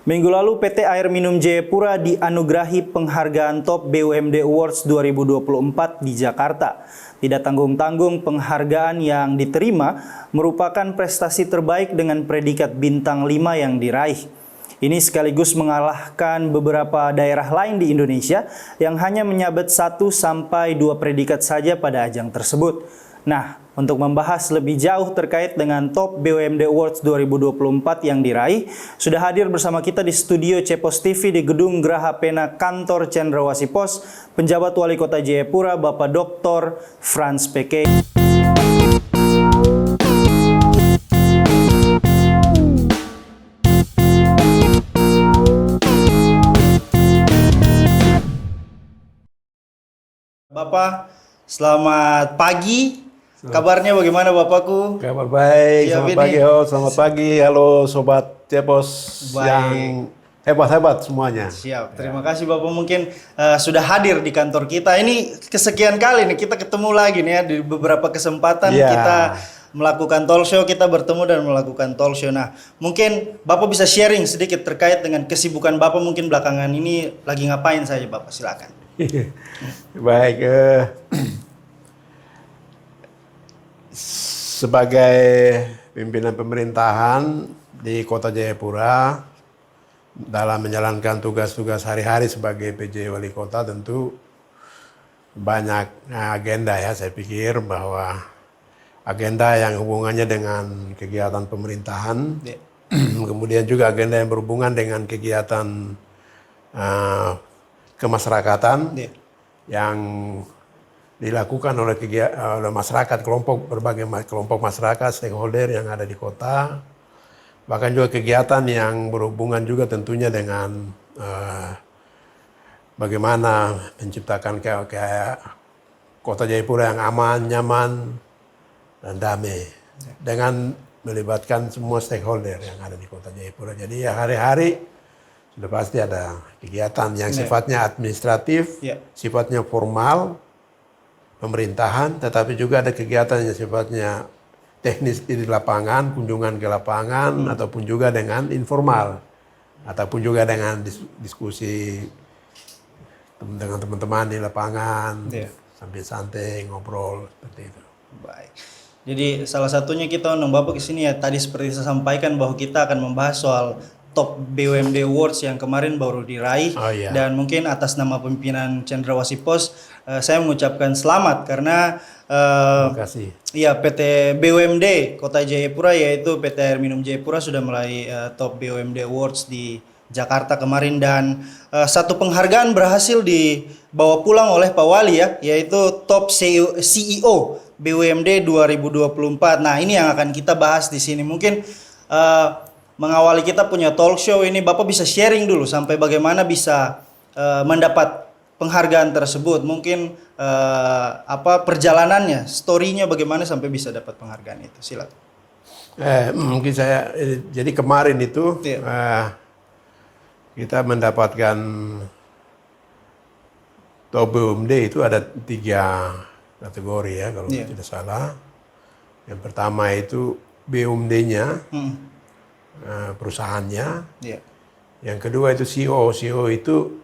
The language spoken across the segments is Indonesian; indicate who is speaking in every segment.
Speaker 1: Minggu lalu PT Air Minum Jayapura dianugerahi penghargaan Top BUMD Awards 2024 di Jakarta. Tidak tanggung-tanggung, penghargaan yang diterima merupakan prestasi terbaik dengan predikat bintang 5 yang diraih. Ini sekaligus mengalahkan beberapa daerah lain di Indonesia yang hanya menyabet 1 sampai 2 predikat saja pada ajang tersebut. Nah, untuk membahas lebih jauh terkait dengan Top BUMD Awards 2024 yang diraih, sudah hadir bersama kita di studio Cepos TV di Gedung Graha Pena Kantor Cendrawasih Pos, penjabat Wali Kota Jayapura, Bapak Dr. Frans PK. Bapak, selamat pagi. Kabarnya bagaimana Bapakku?
Speaker 2: Kabar baik,
Speaker 1: Siap
Speaker 2: selamat
Speaker 1: ini.
Speaker 2: pagi, selamat pagi. Halo Sobat Cepos
Speaker 1: Baik.
Speaker 2: yang hebat-hebat semuanya.
Speaker 1: Siap, terima kasih Bapak mungkin sudah hadir di kantor kita. Ini kesekian kali nih kita ketemu lagi nih ya, di beberapa kesempatan
Speaker 2: Ya.
Speaker 1: kita melakukan talk show, kita bertemu dan melakukan talk show. Nah, mungkin Bapak bisa sharing sedikit terkait dengan kesibukan Bapak mungkin belakangan ini lagi ngapain saja Bapak, silakan.
Speaker 2: Baik, sebagai pimpinan pemerintahan di Kota Jayapura dalam menjalankan tugas-tugas hari-hari sebagai PJ Wali Kota tentu banyak agenda ya. Saya pikir bahwa agenda yang hubungannya dengan kegiatan pemerintahan,
Speaker 1: Ya.
Speaker 2: kemudian juga agenda yang berhubungan dengan kegiatan kemasyarakatan
Speaker 1: Ya.
Speaker 2: yang dilakukan oleh masyarakat, berbagai kelompok masyarakat, stakeholder yang ada di kota, bahkan juga kegiatan yang berhubungan juga tentunya dengan bagaimana menciptakan kayak Kota Jayapura yang aman, nyaman, dan damai dengan melibatkan semua stakeholder yang ada di Kota Jayapura. Jadi ya hari-hari sudah pasti ada kegiatan yang sifatnya administratif,
Speaker 1: Ya.
Speaker 2: sifatnya formal, pemerintahan, tetapi juga ada kegiatan yang sifatnya teknis di lapangan, kunjungan ke lapangan, ataupun juga dengan informal, ataupun juga dengan diskusi dengan teman-teman di lapangan,
Speaker 1: Ya.
Speaker 2: sambil santai, ngobrol, seperti itu.
Speaker 1: Baik. Jadi salah satunya kita undang Bapak ke sini ya, tadi seperti saya sampaikan bahwa kita akan membahas soal Top BUMD Awards yang kemarin baru diraih.
Speaker 2: Oh, iya.
Speaker 1: Dan mungkin atas nama pimpinan Cendrawasih Pos saya mengucapkan selamat karena
Speaker 2: Terima kasih.
Speaker 1: ya PT BUMD Kota Jayapura yaitu PT Air Minum Jayapura sudah meraih Top BUMD Awards di Jakarta kemarin, dan satu penghargaan berhasil dibawa pulang oleh Pak Wali ya, yaitu Top CEO BUMD 2024. Nah, ini yang akan kita bahas di sini. Mungkin mengawali kita punya talk show ini, Bapak bisa sharing dulu sampai bagaimana bisa mendapat penghargaan tersebut. Mungkin apa perjalanannya, story-nya bagaimana sampai bisa dapat penghargaan itu. Silakan.
Speaker 2: Mungkin saya jadi kemarin itu kita mendapatkan Top BUMD itu ada 3 kategori ya kalau tidak salah. Yang pertama itu BUMD-nya, perusahaannya.
Speaker 1: Ya.
Speaker 2: Yang kedua itu CEO. CEO itu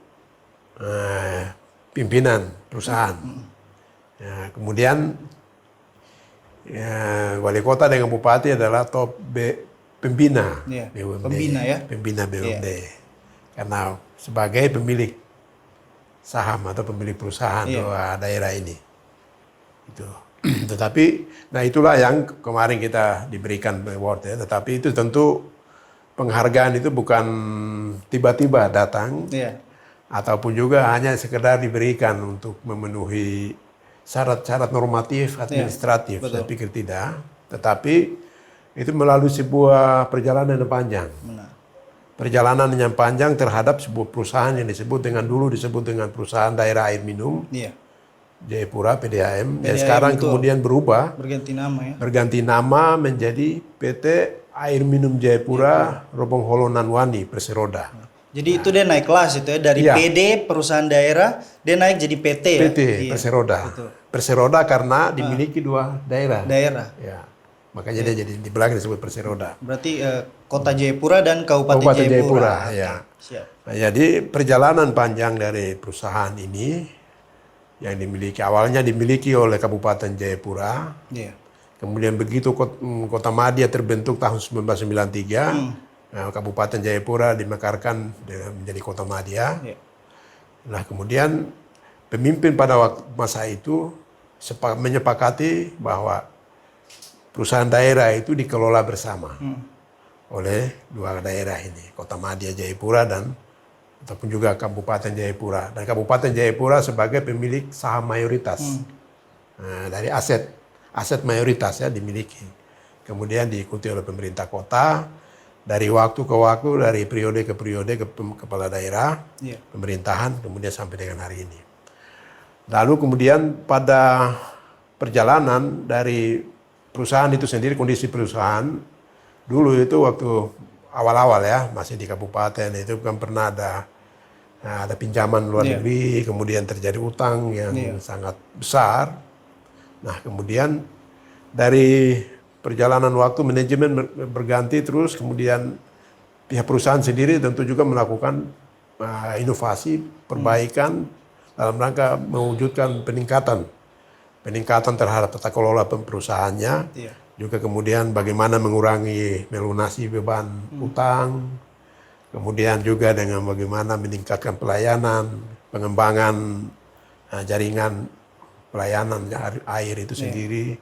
Speaker 2: pimpinan perusahaan. Ya, kemudian wali kota dengan bupati adalah top pembina BUMD.
Speaker 1: Pembina ya.
Speaker 2: Pembina BUMD. Karena sebagai pemilik saham atau pemilik perusahaan daerah ini. Itu. Tetapi, nah itulah yang kemarin kita diberikan award ya. Tetapi itu tentu penghargaan itu bukan tiba-tiba datang, ataupun juga hanya sekedar diberikan untuk memenuhi syarat-syarat normatif administratif. Saya pikir tidak. Tetapi itu melalui sebuah perjalanan yang panjang.
Speaker 1: Benar.
Speaker 2: Perjalanan yang panjang terhadap sebuah perusahaan yang dulu disebut dengan perusahaan daerah air minum. Jayapura PDAM, yang sekarang kemudian berubah, berganti nama menjadi PT Air Minum Jayapura Robong Holonan Wani Perseroda.
Speaker 1: Jadi itu dia naik kelas itu ya, dari PD perusahaan daerah dia naik jadi PT ya.
Speaker 2: PT Perseroda. Perseroda karena dimiliki 2 daerah.
Speaker 1: Daerah.
Speaker 2: Ya. Makanya dia jadi di belakang disebut Perseroda.
Speaker 1: Berarti Kota Jayapura dan Kabupaten
Speaker 2: Kabupaten
Speaker 1: Jayapura.
Speaker 2: Jayapura, ya.
Speaker 1: Siap.
Speaker 2: Nah, jadi perjalanan panjang dari perusahaan ini yang awalnya dimiliki oleh Kabupaten Jayapura.
Speaker 1: Iya.
Speaker 2: Kemudian begitu Kota Madya terbentuk tahun 1993, nah, Kabupaten Jayapura dimekarkan menjadi Kota Madya.
Speaker 1: Iya.
Speaker 2: Nah, kemudian pemimpin pada masa itu menyepakati bahwa perusahaan daerah itu dikelola bersama oleh dua daerah ini, Kota Madya Jayapura ataupun juga Kabupaten Jayapura. Dan Kabupaten Jayapura sebagai pemilik saham mayoritas dari aset mayoritas ya dimiliki. Kemudian diikuti oleh pemerintah kota dari waktu ke waktu, dari periode ke periode kepala daerah, pemerintahan, kemudian sampai dengan hari ini. Lalu kemudian pada perjalanan dari perusahaan itu sendiri, kondisi perusahaan dulu itu waktu awal-awal ya masih di kabupaten itu kan pernah ada pinjaman luar negeri, kemudian terjadi utang yang sangat besar. Nah, kemudian dari perjalanan waktu manajemen berganti terus, kemudian pihak perusahaan sendiri tentu juga melakukan inovasi, perbaikan dalam rangka mewujudkan peningkatan terhadap tata kelola perusahaannya, juga kemudian bagaimana mengurangi melunasi beban utang, kemudian juga dengan bagaimana meningkatkan pelayanan, pengembangan jaringan pelayanan air itu sendiri,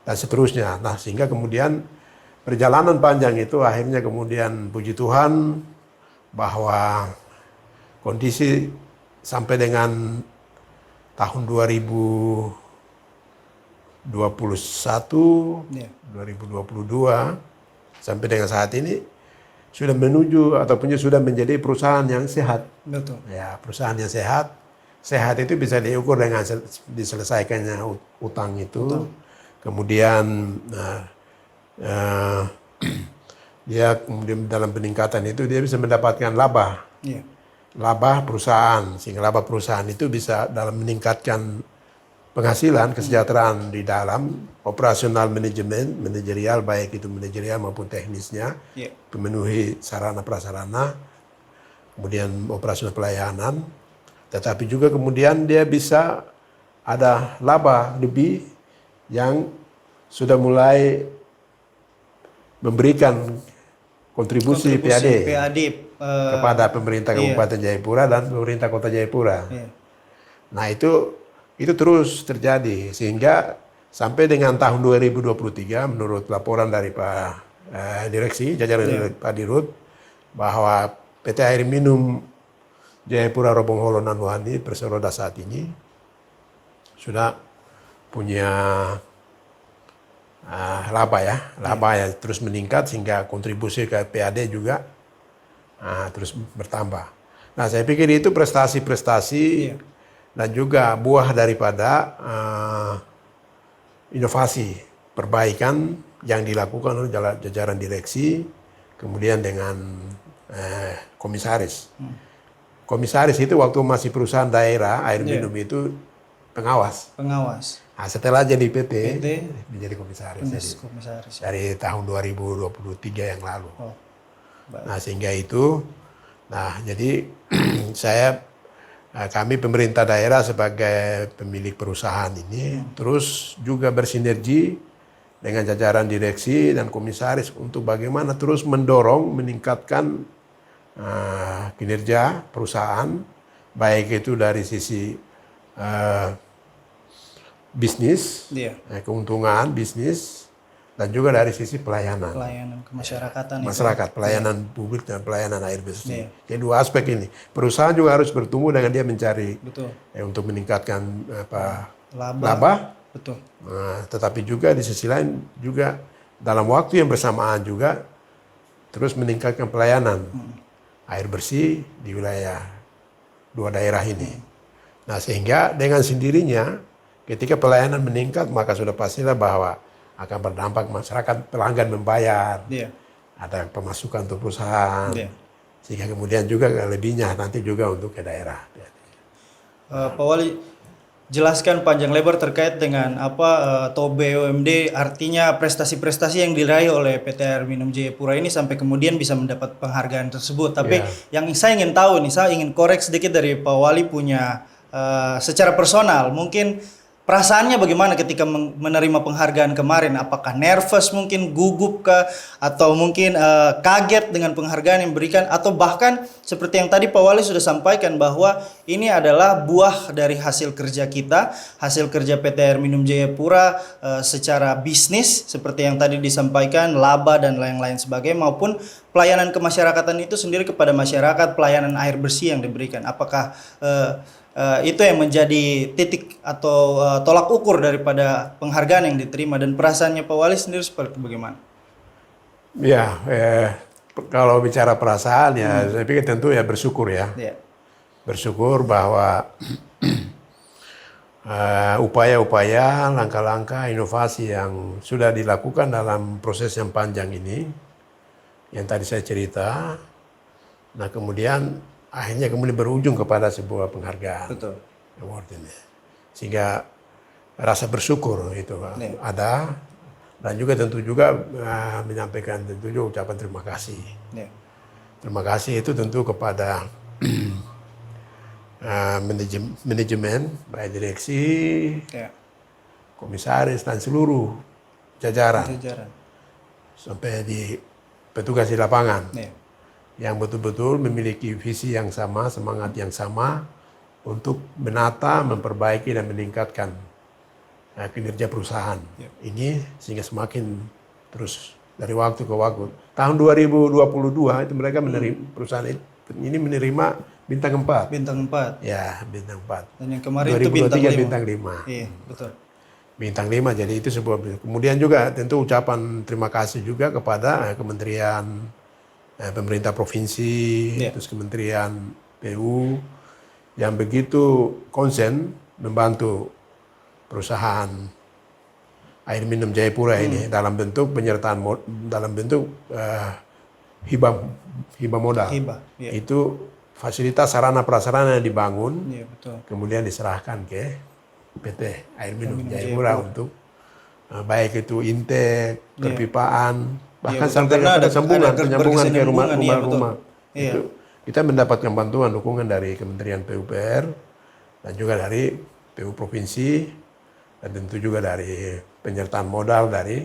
Speaker 2: dan seterusnya. Nah, sehingga kemudian perjalanan panjang itu akhirnya kemudian puji Tuhan bahwa kondisi sampai dengan tahun 2021, 2022, sampai dengan saat ini sudah menuju ataupun sudah menjadi perusahaan yang sehat.
Speaker 1: Betul.
Speaker 2: Ya, perusahaan yang sehat. Sehat itu bisa diukur dengan diselesaikannya utang itu. Kemudian dia kemudian dalam peningkatan itu dia bisa mendapatkan laba. Laba perusahaan, sehingga laba perusahaan itu bisa dalam meningkatkan penghasilan, kesejahteraan di dalam operasional manajemen, manajerial, baik itu manajerial maupun teknisnya, memenuhi sarana prasarana, kemudian operasional pelayanan, tetapi juga kemudian dia bisa ada laba lebih yang sudah mulai memberikan kontribusi PAD kepada pemerintah Kabupaten Jayapura dan pemerintah Kota Jayapura. Nah, itu terus terjadi sehingga sampai dengan tahun 2023 menurut laporan dari Pak Direksi, jajaran Pak Dirut, bahwa PT Air Minum Jayapura Robong Holo Nanuhani Perseroda saat ini sudah punya laba yang terus meningkat sehingga kontribusi ke PAD juga terus bertambah. Nah, saya pikir itu prestasi-prestasi dan juga buah daripada inovasi perbaikan yang dilakukan oleh jajaran direksi, kemudian dengan komisaris. Komisaris itu waktu masih perusahaan daerah air minum itu pengawas. Nah, setelah jadi PT menjadi komisaris. Dari tahun 2023 yang lalu. Nah, sehingga itu, jadi kami pemerintah daerah sebagai pemilik perusahaan ini terus juga bersinergi dengan jajaran direksi dan komisaris untuk bagaimana terus mendorong, meningkatkan kinerja perusahaan, baik itu dari sisi bisnis, keuntungan bisnis, dan juga dari sisi pelayanan
Speaker 1: kemasyarakatan.
Speaker 2: Masyarakat, pelayanan publik dan pelayanan air bersih. Jadi dua aspek ini. Perusahaan juga harus bertumbuh dengan dia mencari untuk meningkatkan laba.
Speaker 1: Betul.
Speaker 2: Tetapi juga di sisi lain juga dalam waktu yang bersamaan juga terus meningkatkan pelayanan air bersih di wilayah dua daerah ini. Nah, sehingga dengan sendirinya ketika pelayanan meningkat maka sudah pastilah bahwa akan berdampak masyarakat, pelanggan membayar, ada pemasukan untuk perusahaan, sehingga kemudian juga lebihnya nanti juga untuk ke daerah.
Speaker 1: Pak Wali, jelaskan panjang lebar terkait dengan apa TOP BUMD, artinya prestasi-prestasi yang diraih oleh PT Air Minum Jayapura ini sampai kemudian bisa mendapat penghargaan tersebut. Tapi yang saya ingin tahu nih, saya ingin korek sedikit dari Pak Wali punya secara personal, mungkin perasaannya bagaimana ketika menerima penghargaan kemarin? Apakah nervous, mungkin gugup kah, atau mungkin kaget dengan penghargaan yang diberikan, atau bahkan seperti yang tadi Pak Wali sudah sampaikan bahwa ini adalah buah dari hasil kerja kita, hasil kerja PT Air Minum Jayapura secara bisnis seperti yang tadi disampaikan, laba dan lain-lain sebagainya, maupun pelayanan kemasyarakatan itu sendiri kepada masyarakat, pelayanan air bersih yang diberikan. Apakah itu yang menjadi titik atau tolak ukur daripada penghargaan yang diterima, dan perasaannya Pak Wali sendiri seperti bagaimana?
Speaker 2: Ya, kalau bicara perasaan ya, saya pikir tentu ya bersyukur ya. Bersyukur bahwa upaya-upaya, langkah-langkah inovasi yang sudah dilakukan dalam proses yang panjang ini, yang tadi saya cerita, nah kemudian akhirnya kemudian berujung kepada sebuah penghargaan.
Speaker 1: Betul.
Speaker 2: Award ini. Sehingga rasa bersyukur itu ada, dan juga tentu juga menyampaikan tentu juga ucapan terima kasih. Terima kasih itu tentu kepada manajemen, baik direksi, komisaris dan seluruh jajaran. Sampai di petugas di lapangan. Yang betul-betul memiliki visi yang sama, semangat yang sama untuk menata, memperbaiki dan meningkatkan kinerja perusahaan ini, sehingga semakin terus dari waktu ke waktu. Tahun 2022 itu mereka menerima, perusahaan ini menerima bintang 4.
Speaker 1: Bintang 4.
Speaker 2: Ya, bintang 4.
Speaker 1: Dan yang kemarin itu bintang 5.
Speaker 2: Iya,
Speaker 1: betul.
Speaker 2: Bintang 5, jadi itu sebuah. Kemudian juga tentu ucapan terima kasih juga kepada Kementerian pemerintah provinsi, terus Kementerian PU yang begitu konsen membantu perusahaan Air Minum Jayapura ini dalam bentuk penyertaan, dalam bentuk hibah modal. Itu fasilitas sarana prasarana yang dibangun, kemudian diserahkan ke PT Air Minum Jayapura untuk baik itu intake, perpipaan, bahkan sampai kepada penyambungan ke rumah-rumah. Itu kita mendapatkan bantuan dukungan dari Kementerian PUPR dan juga dari PU Provinsi, dan tentu juga dari penyertaan modal dari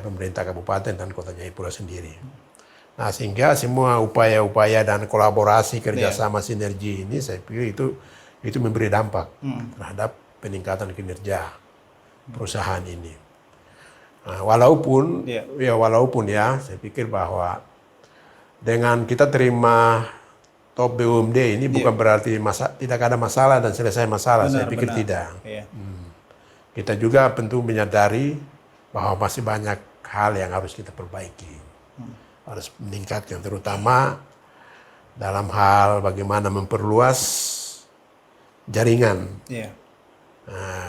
Speaker 2: pemerintah Kabupaten dan Kota Jayapura sendiri. Nah, sehingga semua upaya-upaya dan kolaborasi kerjasama sinergi ini saya pikir itu memberi dampak terhadap peningkatan kinerja perusahaan ini. Nah, walaupun saya pikir bahwa dengan kita terima TOP BUMD ini bukan berarti tidak ada masalah dan selesai masalah. Saya pikir tidak. Kita juga tentu menyadari bahwa masih banyak hal yang harus kita perbaiki, harus meningkatkan, terutama dalam hal bagaimana memperluas jaringan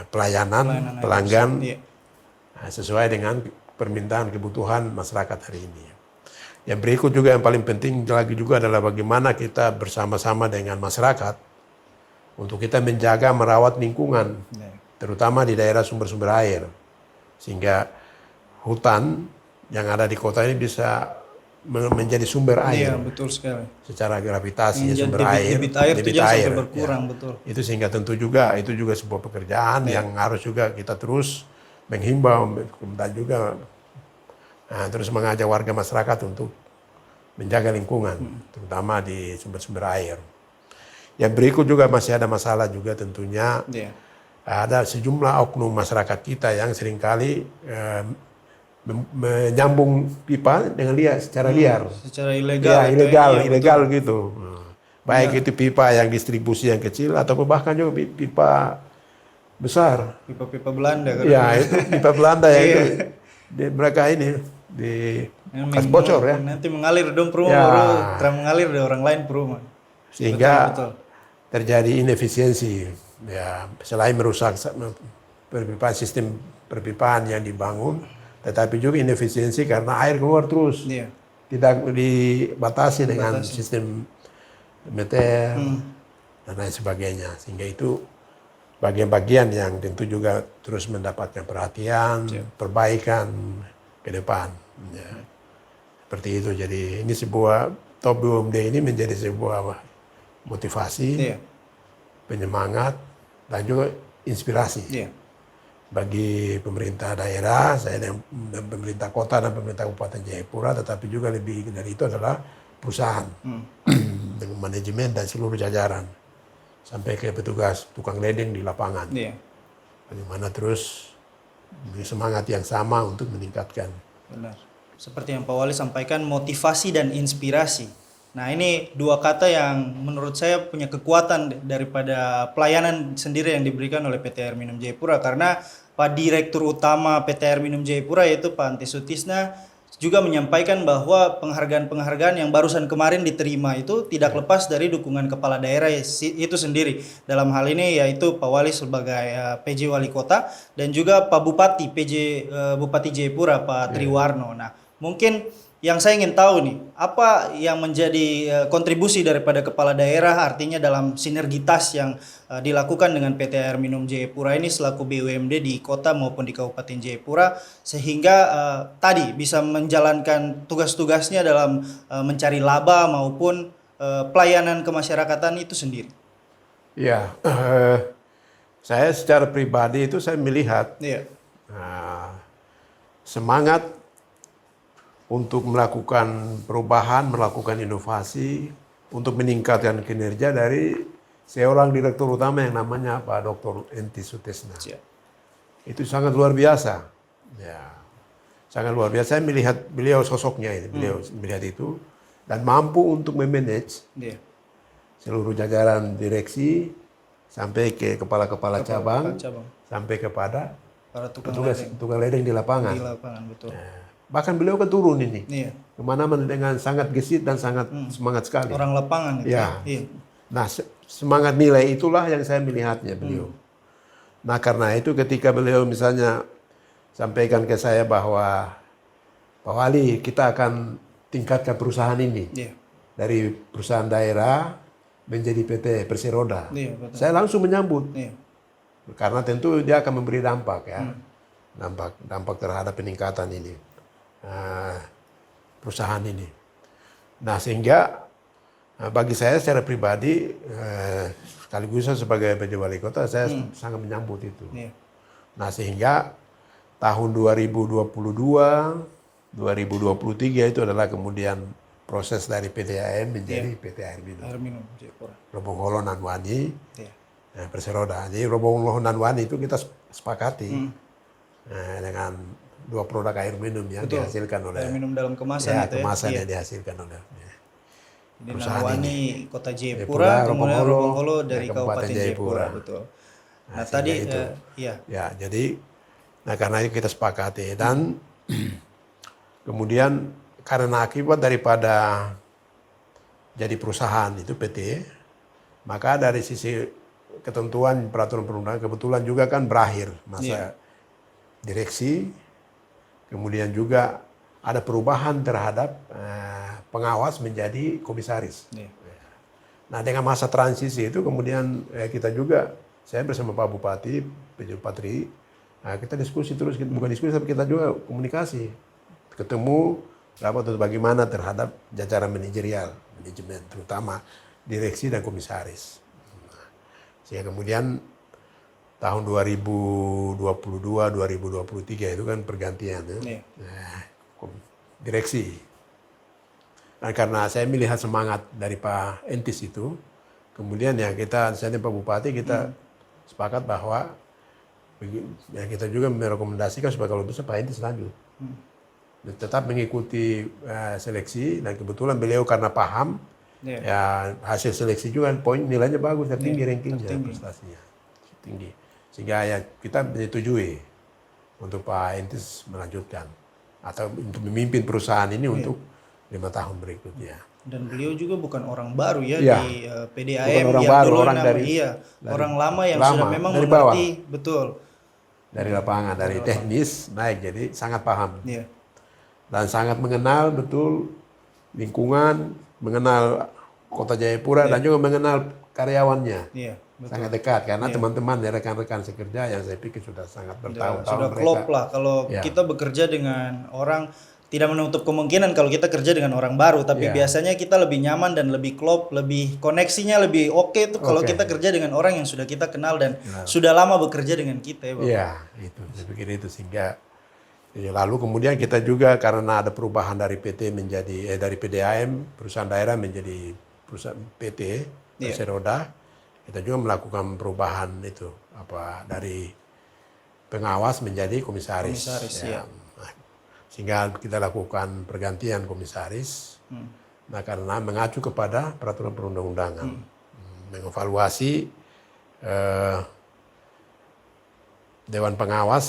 Speaker 2: pelayanan pelanggan sesuai dengan permintaan kebutuhan masyarakat hari ini. Yang berikut juga yang paling penting lagi juga adalah bagaimana kita bersama-sama dengan masyarakat untuk kita menjaga merawat lingkungan, terutama di daerah sumber-sumber air, sehingga hutan yang ada di kota ini bisa menjadi sumber air.
Speaker 1: Betul sekali.
Speaker 2: Secara gravitasi sumber air,
Speaker 1: debit air berkurang, betul.
Speaker 2: Itu sehingga tentu juga itu juga sebuah pekerjaan yang harus juga kita terus menghimbau dan juga terus mengajak warga masyarakat untuk menjaga lingkungan, terutama di sumber-sumber air. Yang berikut juga masih ada masalah juga tentunya, ada sejumlah oknum masyarakat kita yang seringkali menyambung pipa dengan secara liar.
Speaker 1: Secara ilegal.
Speaker 2: Ilegal gitu. Baik itu pipa yang distribusi yang kecil ataupun bahkan juga pipa besar.
Speaker 1: Pipa-pipa Belanda.
Speaker 2: Ya, itu pipa Belanda yang itu mereka ini kas bocor ya.
Speaker 1: Nanti mengalir dong perumahan, mengalir dari orang lain perumahan.
Speaker 2: Sehingga terjadi inefisiensi. Ya, selain merusak sistem perpipaan yang dibangun, tetapi juga inefisiensi karena air keluar terus. Tidak dibatasi dengan sistem meter dan lain sebagainya. Sehingga itu bagian-bagian yang tentu juga terus mendapatkan perhatian, perbaikan ke depan. Ya. Seperti itu. Jadi ini sebuah Top BUMD ini menjadi sebuah motivasi, penyemangat, dan juga inspirasi bagi pemerintah daerah, saya dan pemerintah kota dan pemerintah Kabupaten Jayapura, tetapi juga lebih dari itu adalah perusahaan dengan manajemen dan seluruh jajaran sampai ke petugas tukang ledeng di lapangan. Bagaimana terus beri semangat yang sama untuk meningkatkan.
Speaker 1: Benar. Seperti yang Pak Wali sampaikan, motivasi dan inspirasi. Nah, ini dua kata yang menurut saya punya kekuatan daripada pelayanan sendiri yang diberikan oleh PT Air Minum Jayapura, karena Pak Direktur Utama PT Air Minum Jayapura yaitu Pak Ante Sutisna juga menyampaikan bahwa penghargaan-penghargaan yang barusan kemarin diterima itu tidak lepas dari dukungan kepala daerah itu sendiri. Dalam hal ini yaitu Pak Wali sebagai PJ Wali Kota dan juga Pak Bupati Bupati Jayapura Pak Triwarno. Nah, mungkin yang saya ingin tahu nih, apa yang menjadi kontribusi daripada kepala daerah, artinya dalam sinergitas yang dilakukan dengan PT Air Minum Jayapura ini selaku BUMD di kota maupun di Kabupaten Jayapura, sehingga tadi bisa menjalankan tugas-tugasnya dalam mencari laba maupun pelayanan kemasyarakatan itu sendiri.
Speaker 2: Ya, saya secara pribadi itu saya melihat semangat untuk melakukan perubahan, melakukan inovasi, untuk meningkatkan kinerja dari seorang direktur utama yang namanya Pak Dr. Enti Sutisna. Itu sangat luar biasa. Ya, sangat luar biasa. Saya melihat beliau sosoknya, beliau melihat itu dan mampu untuk memanage seluruh jajaran direksi sampai ke kepala-kepala cabang, sampai kepada
Speaker 1: para
Speaker 2: tukang ledeng di lapangan.
Speaker 1: Di lapangan, betul.
Speaker 2: Ya. Bahkan beliau kan turun ini, kemana-mana dengan sangat gesit dan sangat semangat sekali.
Speaker 1: Orang lapangan.
Speaker 2: Ya. Nah, semangat nilai itulah yang saya melihatnya beliau. Nah, karena itu ketika beliau misalnya sampaikan ke saya bahwa Pak Wali, kita akan tingkatkan perusahaan ini dari perusahaan daerah menjadi PT Perseroda. Saya langsung menyambut, karena tentu dia akan memberi dampak ya, dampak terhadap peningkatan ini. Perusahaan ini. Nah, sehingga bagi saya secara pribadi sekaligus sebagai PJ Wali Kota saya sangat menyambut itu. Nah, sehingga tahun 2022, 2023 itu adalah kemudian proses dari PT AIM menjadi PT Air Minum
Speaker 1: Jayapura.
Speaker 2: Robongholo Nanwani, Perseroda. Jadi Robongholo Nanwani itu kita sepakati dengan 2 produk air minum yang dihasilkan oleh
Speaker 1: air minum dalam kemasan
Speaker 2: kemasan yang dihasilkan oleh
Speaker 1: perusahaan ini Kota Jayapura, kemudian Robongholo dari Kabupaten Jayapura, betul. Nah, tadi itu.
Speaker 2: Jadi karena itu kita sepakati dan kemudian karena akibat daripada jadi perusahaan itu PT, maka dari sisi ketentuan peraturan perundang-undangan kebetulan juga kan berakhir masa direksi. Kemudian juga ada perubahan terhadap pengawas menjadi komisaris. Nah, dengan masa transisi itu kemudian kita juga, saya bersama Pak Bupati, PJ Patri, kita diskusi terus, bukan diskusi tapi kita juga komunikasi. Ketemu rapat untuk bagaimana terhadap jajaran manajerial, manajemen, terutama direksi dan komisaris. Sehingga kemudian tahun 2022, 2023 itu kan pergantian direksi. Dan karena saya melihat semangat dari Pak Entis itu, kemudian saya Pak Bupati kita sepakat bahwa kita juga merekomendasikan supaya kalau bisa Pak Entis lanjut. Tetap mengikuti seleksi dan kebetulan beliau karena paham hasil seleksi juga poin nilainya bagus, tertinggi rankingnya, prestasinya tinggi. Sehingga kita menyetujui untuk Pak Entis melanjutkan atau untuk memimpin perusahaan ini untuk 5 tahun berikutnya.
Speaker 1: Dan beliau juga bukan orang baru di PDAM
Speaker 2: orang
Speaker 1: yang
Speaker 2: baru,
Speaker 1: dulu
Speaker 2: orang dari
Speaker 1: orang lama yang sudah memang
Speaker 2: dari
Speaker 1: mengerti
Speaker 2: bawah.
Speaker 1: betul.
Speaker 2: Dari lapangan, dari teknis naik jadi sangat paham. Dan sangat mengenal betul lingkungan, mengenal Kota Jayapura dan juga mengenal karyawannya. sangat dekat karena
Speaker 1: Iya.
Speaker 2: teman-teman dan rekan-rekan sekerja yang saya pikir sudah sangat bertahun-tahun
Speaker 1: Sudah
Speaker 2: mereka.
Speaker 1: klop lah kalau
Speaker 2: Ya.
Speaker 1: kita bekerja dengan orang, tidak menutup kemungkinan kalau kita kerja dengan orang baru, tapi
Speaker 2: Ya.
Speaker 1: biasanya kita lebih nyaman dan lebih klop, lebih koneksinya lebih oke tuh kalau
Speaker 2: Oke.
Speaker 1: kita kerja dengan orang yang sudah kita kenal dan sudah lama bekerja dengan kita ya Bapak.
Speaker 2: Iya, itu saya pikir itu sehingga ya, lalu kemudian kita juga karena ada perubahan dari PT menjadi dari PDAM perusahaan daerah menjadi perusahaan PT Perseroda, kita juga melakukan perubahan itu dari pengawas menjadi komisaris.
Speaker 1: Komisaris,
Speaker 2: ya. Nah, sehingga kita lakukan pergantian komisaris. Nah, karena mengacu kepada peraturan perundang-undangan, mengevaluasi Dewan Pengawas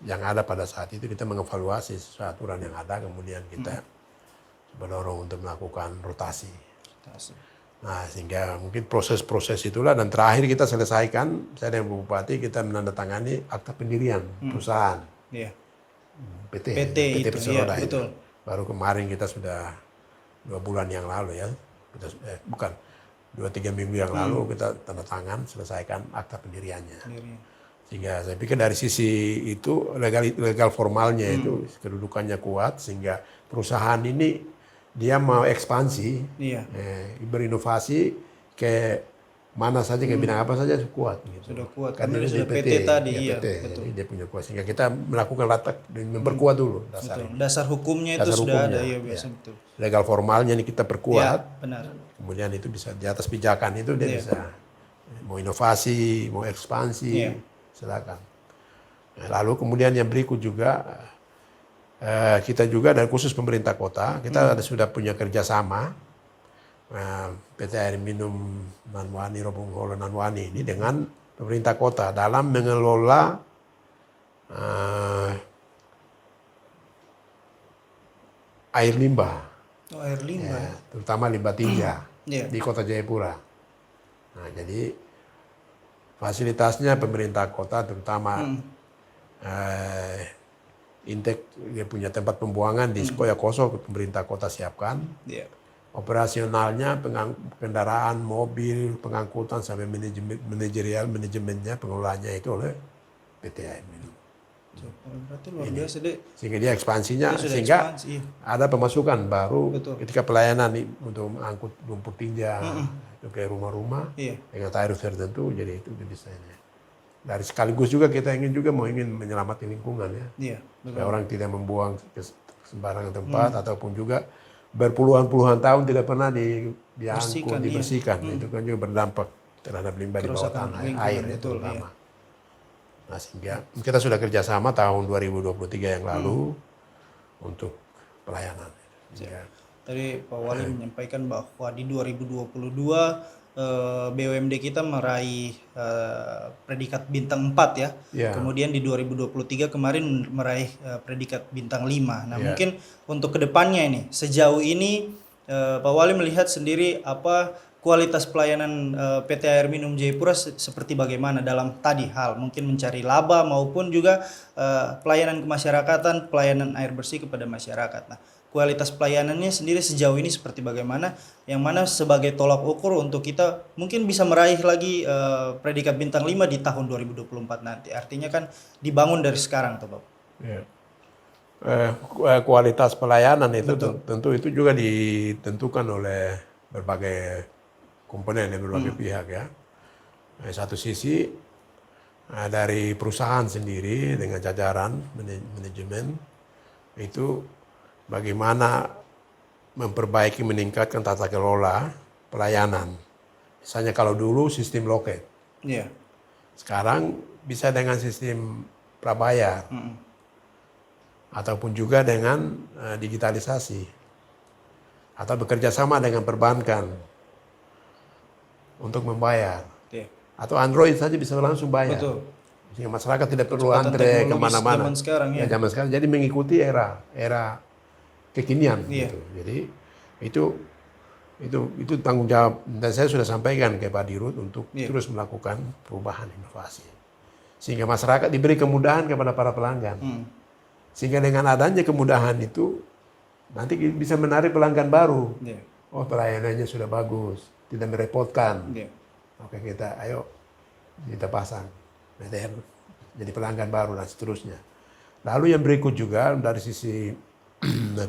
Speaker 2: yang ada pada saat itu, kita mengevaluasi sesuai aturan yang ada, kemudian kita mendorong untuk melakukan rotasi. Nah, sehingga mungkin proses-proses itulah, dan terakhir kita selesaikan, saya dan Bu Bupati, kita menandatangani akta pendirian perusahaan
Speaker 1: Iya.
Speaker 2: PT
Speaker 1: itu,
Speaker 2: Perseroda
Speaker 1: iya,
Speaker 2: itu.
Speaker 1: betul.
Speaker 2: Baru kemarin kita sudah 2 bulan yang lalu ya, kita, bukan 2-3 minggu yang lalu kita tanda tangan selesaikan akta pendiriannya. Sehingga saya pikir dari sisi itu legal formalnya itu kedudukannya kuat, sehingga perusahaan ini dia mau ekspansi, berinovasi ke mana saja, ke bidang apa saja kuat. Gitu.
Speaker 1: Sudah kuat
Speaker 2: Karena
Speaker 1: karena
Speaker 2: dia
Speaker 1: sudah PT,
Speaker 2: PT
Speaker 1: tadi,
Speaker 2: ya,
Speaker 1: iya,
Speaker 2: PT.
Speaker 1: betul.
Speaker 2: Jadi dia punya kuat, sehingga kita melakukan latak dan memperkuat dulu dasar
Speaker 1: Betul.
Speaker 2: ini.
Speaker 1: Dasar hukumnya itu
Speaker 2: Dasar
Speaker 1: sudah
Speaker 2: hukumnya,
Speaker 1: ada, ya biasa betul.
Speaker 2: Legal formalnya ini kita perkuat.
Speaker 1: Ya, benar.
Speaker 2: Kemudian itu bisa di atas pijakan itu dia bisa mau inovasi, mau ekspansi, silakan. Nah, lalu kemudian yang berikut juga kita juga dan khusus pemerintah kota kita sudah punya kerjasama PT Air Minum Nanwani Robong Holo Nanwani ini dengan pemerintah kota dalam mengelola air limbah.
Speaker 1: Oh, air limbah.
Speaker 2: Ya, terutama limbah tinja
Speaker 1: Iya.
Speaker 2: di Kota Jayapura. Nah, jadi fasilitasnya pemerintah kota terutama intake dia punya tempat pembuangan di Sekoya Koso pemerintah kota siapkan.
Speaker 1: Iya.
Speaker 2: Operasionalnya kendaraan, mobil, pengangkutan sampai manajemennya, pengelolanya itu oleh PT Air Minum.
Speaker 1: Berarti luar biasa deh.
Speaker 2: Sehingga dia ekspansinya,
Speaker 1: Dia sudah
Speaker 2: sehingga
Speaker 1: ekspansi, iya.
Speaker 2: ada pemasukan baru
Speaker 1: Betul.
Speaker 2: ketika pelayanan untuk mengangkut lumpur tinja itu ke rumah-rumah
Speaker 1: Iya.
Speaker 2: dengan tarif tertentu, jadi itu desainnya. Dari sekaligus juga kita ingin menyelamatkan lingkungan ya,
Speaker 1: Iya.
Speaker 2: supaya orang tidak membuang ke sembarangan tempat ataupun juga berpuluhan-puluhan tahun tidak pernah diangkut, dibersihkan. Itu kan juga berdampak terhadap limbah di bawah tanah, air itu terutama. Nah, sehingga kita sudah kerjasama tahun 2023 yang lalu untuk pelayanan. Sehingga,
Speaker 1: Tadi Pak Wali menyampaikan bahwa di 2022 BUMD kita meraih predikat bintang 4 ya.
Speaker 2: Ya.
Speaker 1: Kemudian di 2023 kemarin meraih predikat bintang 5. Nah, mungkin untuk kedepannya ini, sejauh ini Pak Wali melihat sendiri apa kualitas pelayanan PT Air Minum Jayapura seperti bagaimana dalam tadi hal mungkin mencari laba maupun juga pelayanan kemasyarakatan, pelayanan air bersih kepada masyarakat. Nah, kualitas pelayanannya sendiri sejauh ini seperti bagaimana, yang mana sebagai tolak ukur untuk kita mungkin bisa meraih lagi predikat bintang 5 di tahun 2024 nanti. Artinya kan dibangun dari sekarang tuh Bapak.
Speaker 2: ya. Kualitas pelayanan itu tentu itu juga ditentukan oleh berbagai komponen dan berbagai pihak ya. Satu sisi dari perusahaan sendiri dengan jajaran manajemen itu bagaimana memperbaiki, meningkatkan tata kelola pelayanan. Misalnya kalau dulu sistem loket, sekarang bisa dengan sistem prabayar, ataupun juga dengan digitalisasi, atau bekerja sama dengan perbankan untuk membayar, atau Android saja bisa langsung bayar.
Speaker 1: Betul.
Speaker 2: Sehingga masyarakat tidak perlu
Speaker 1: Kecepatan
Speaker 2: antre
Speaker 1: teknologis
Speaker 2: kemana-mana.
Speaker 1: zaman sekarang, ya.
Speaker 2: Zaman sekarang. Jadi mengikuti era kekinian.
Speaker 1: Iya.
Speaker 2: Gitu. Jadi itu tanggung jawab, dan saya sudah sampaikan ke Pak Dirut untuk terus melakukan perubahan inovasi, sehingga masyarakat diberi kemudahan kepada para pelanggan. Sehingga dengan adanya kemudahan itu nanti bisa menarik pelanggan baru. Oh, pelayanannya sudah bagus, tidak merepotkan. Oke, kita pasang meter jadi pelanggan baru dan seterusnya. Lalu yang berikut juga dari sisi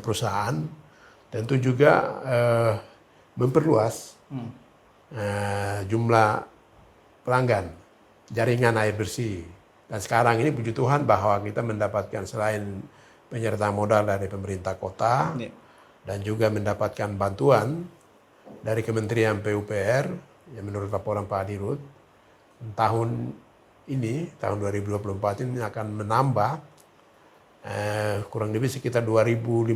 Speaker 2: perusahaan tentu juga memperluas jumlah pelanggan jaringan air bersih. Dan sekarang ini puji Tuhan bahwa kita mendapatkan selain penyertaan modal dari pemerintah kota dan juga mendapatkan bantuan dari Kementerian PUPR yang menurut laporan Pak Dirut tahun 2024 ini akan menambah kurang lebih sekitar 2.500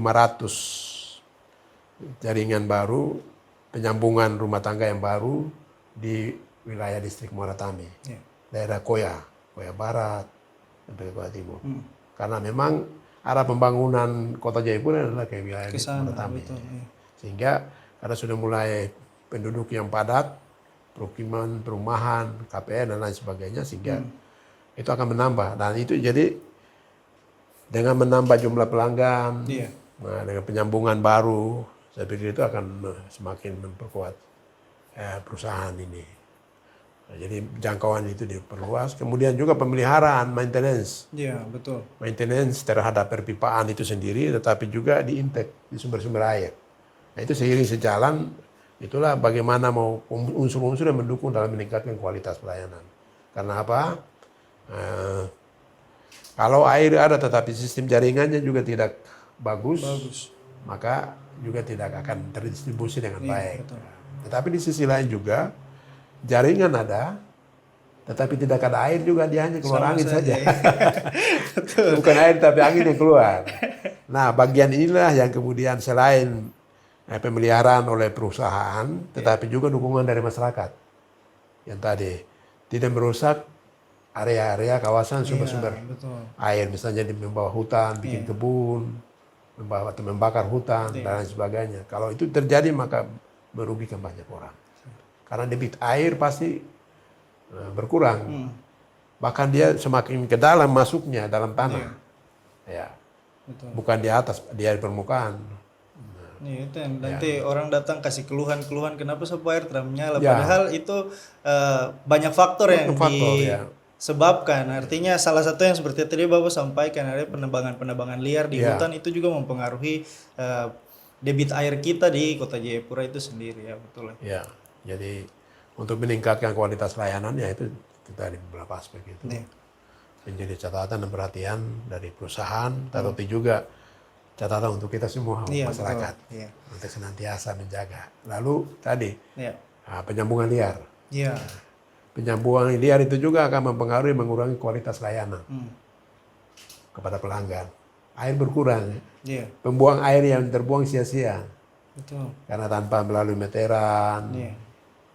Speaker 2: jaringan baru, penyambungan rumah tangga yang baru di wilayah distrik Muara Tami, daerah Koya Barat, sampai Koya Timur. Karena memang arah pembangunan Kota Jayapura adalah ke wilayah Muara Tami. Sehingga karena sudah mulai penduduk yang padat, perumahan, KPN dan lain sebagainya, sehingga itu akan menambah. Dan itu jadi dengan menambah jumlah pelanggan, dengan penyambungan baru, saya pikir itu akan semakin memperkuat perusahaan ini. Nah, jadi jangkauan itu diperluas. Kemudian juga pemeliharaan, maintenance.
Speaker 1: Iya, betul.
Speaker 2: Maintenance terhadap perpipaan itu sendiri, tetapi juga di intake, di sumber-sumber air. Nah, itu seiring sejalan, itulah bagaimana mau unsur-unsur yang mendukung dalam meningkatkan kualitas pelayanan. Karena apa? Kalau air ada tetapi sistem jaringannya juga tidak bagus. Maka juga tidak akan terdistribusi dengan baik.
Speaker 1: Betul.
Speaker 2: Tetapi di sisi lain juga, jaringan ada, tetapi tidak ada air juga, dia hanya keluar angin saja. Bukan air tapi angin yang keluar. Nah, bagian inilah yang kemudian selain pemeliharaan oleh perusahaan, tetapi juga dukungan dari masyarakat. Yang tadi, tidak merusak area-area kawasan sumber-sumber air. Misalnya di membawa hutan, bikin kebun, membawa atau membakar hutan, dan lain sebagainya. Kalau itu terjadi maka merugikan banyak orang. Karena debit air pasti berkurang. Bahkan dia semakin ke dalam masuknya, dalam tanah. Ya. Bukan di atas, di air permukaan.
Speaker 1: Itu yang nanti orang datang kasih keluhan kenapa sapu air tidak menyala. Padahal itu banyak faktor yang disebabkan. Artinya salah satu yang seperti tadi Bapak sampaikan, ada penebangan liar di hutan itu juga mempengaruhi debit air kita di Kota Jayapura itu sendiri, ya betul.
Speaker 2: Ya, jadi untuk meningkatkan kualitas layanan ya itu kita di beberapa aspek itu menjadi catatan dan perhatian dari perusahaan, tetapi juga catatan untuk kita semua masyarakat untuk senantiasa menjaga. Lalu tadi penyambungan liar. Penyambungan liar itu juga akan mengurangi kualitas layanan kepada pelanggan. Air berkurang, pembuang air yang terbuang sia-sia. Karena tanpa melalui meteran,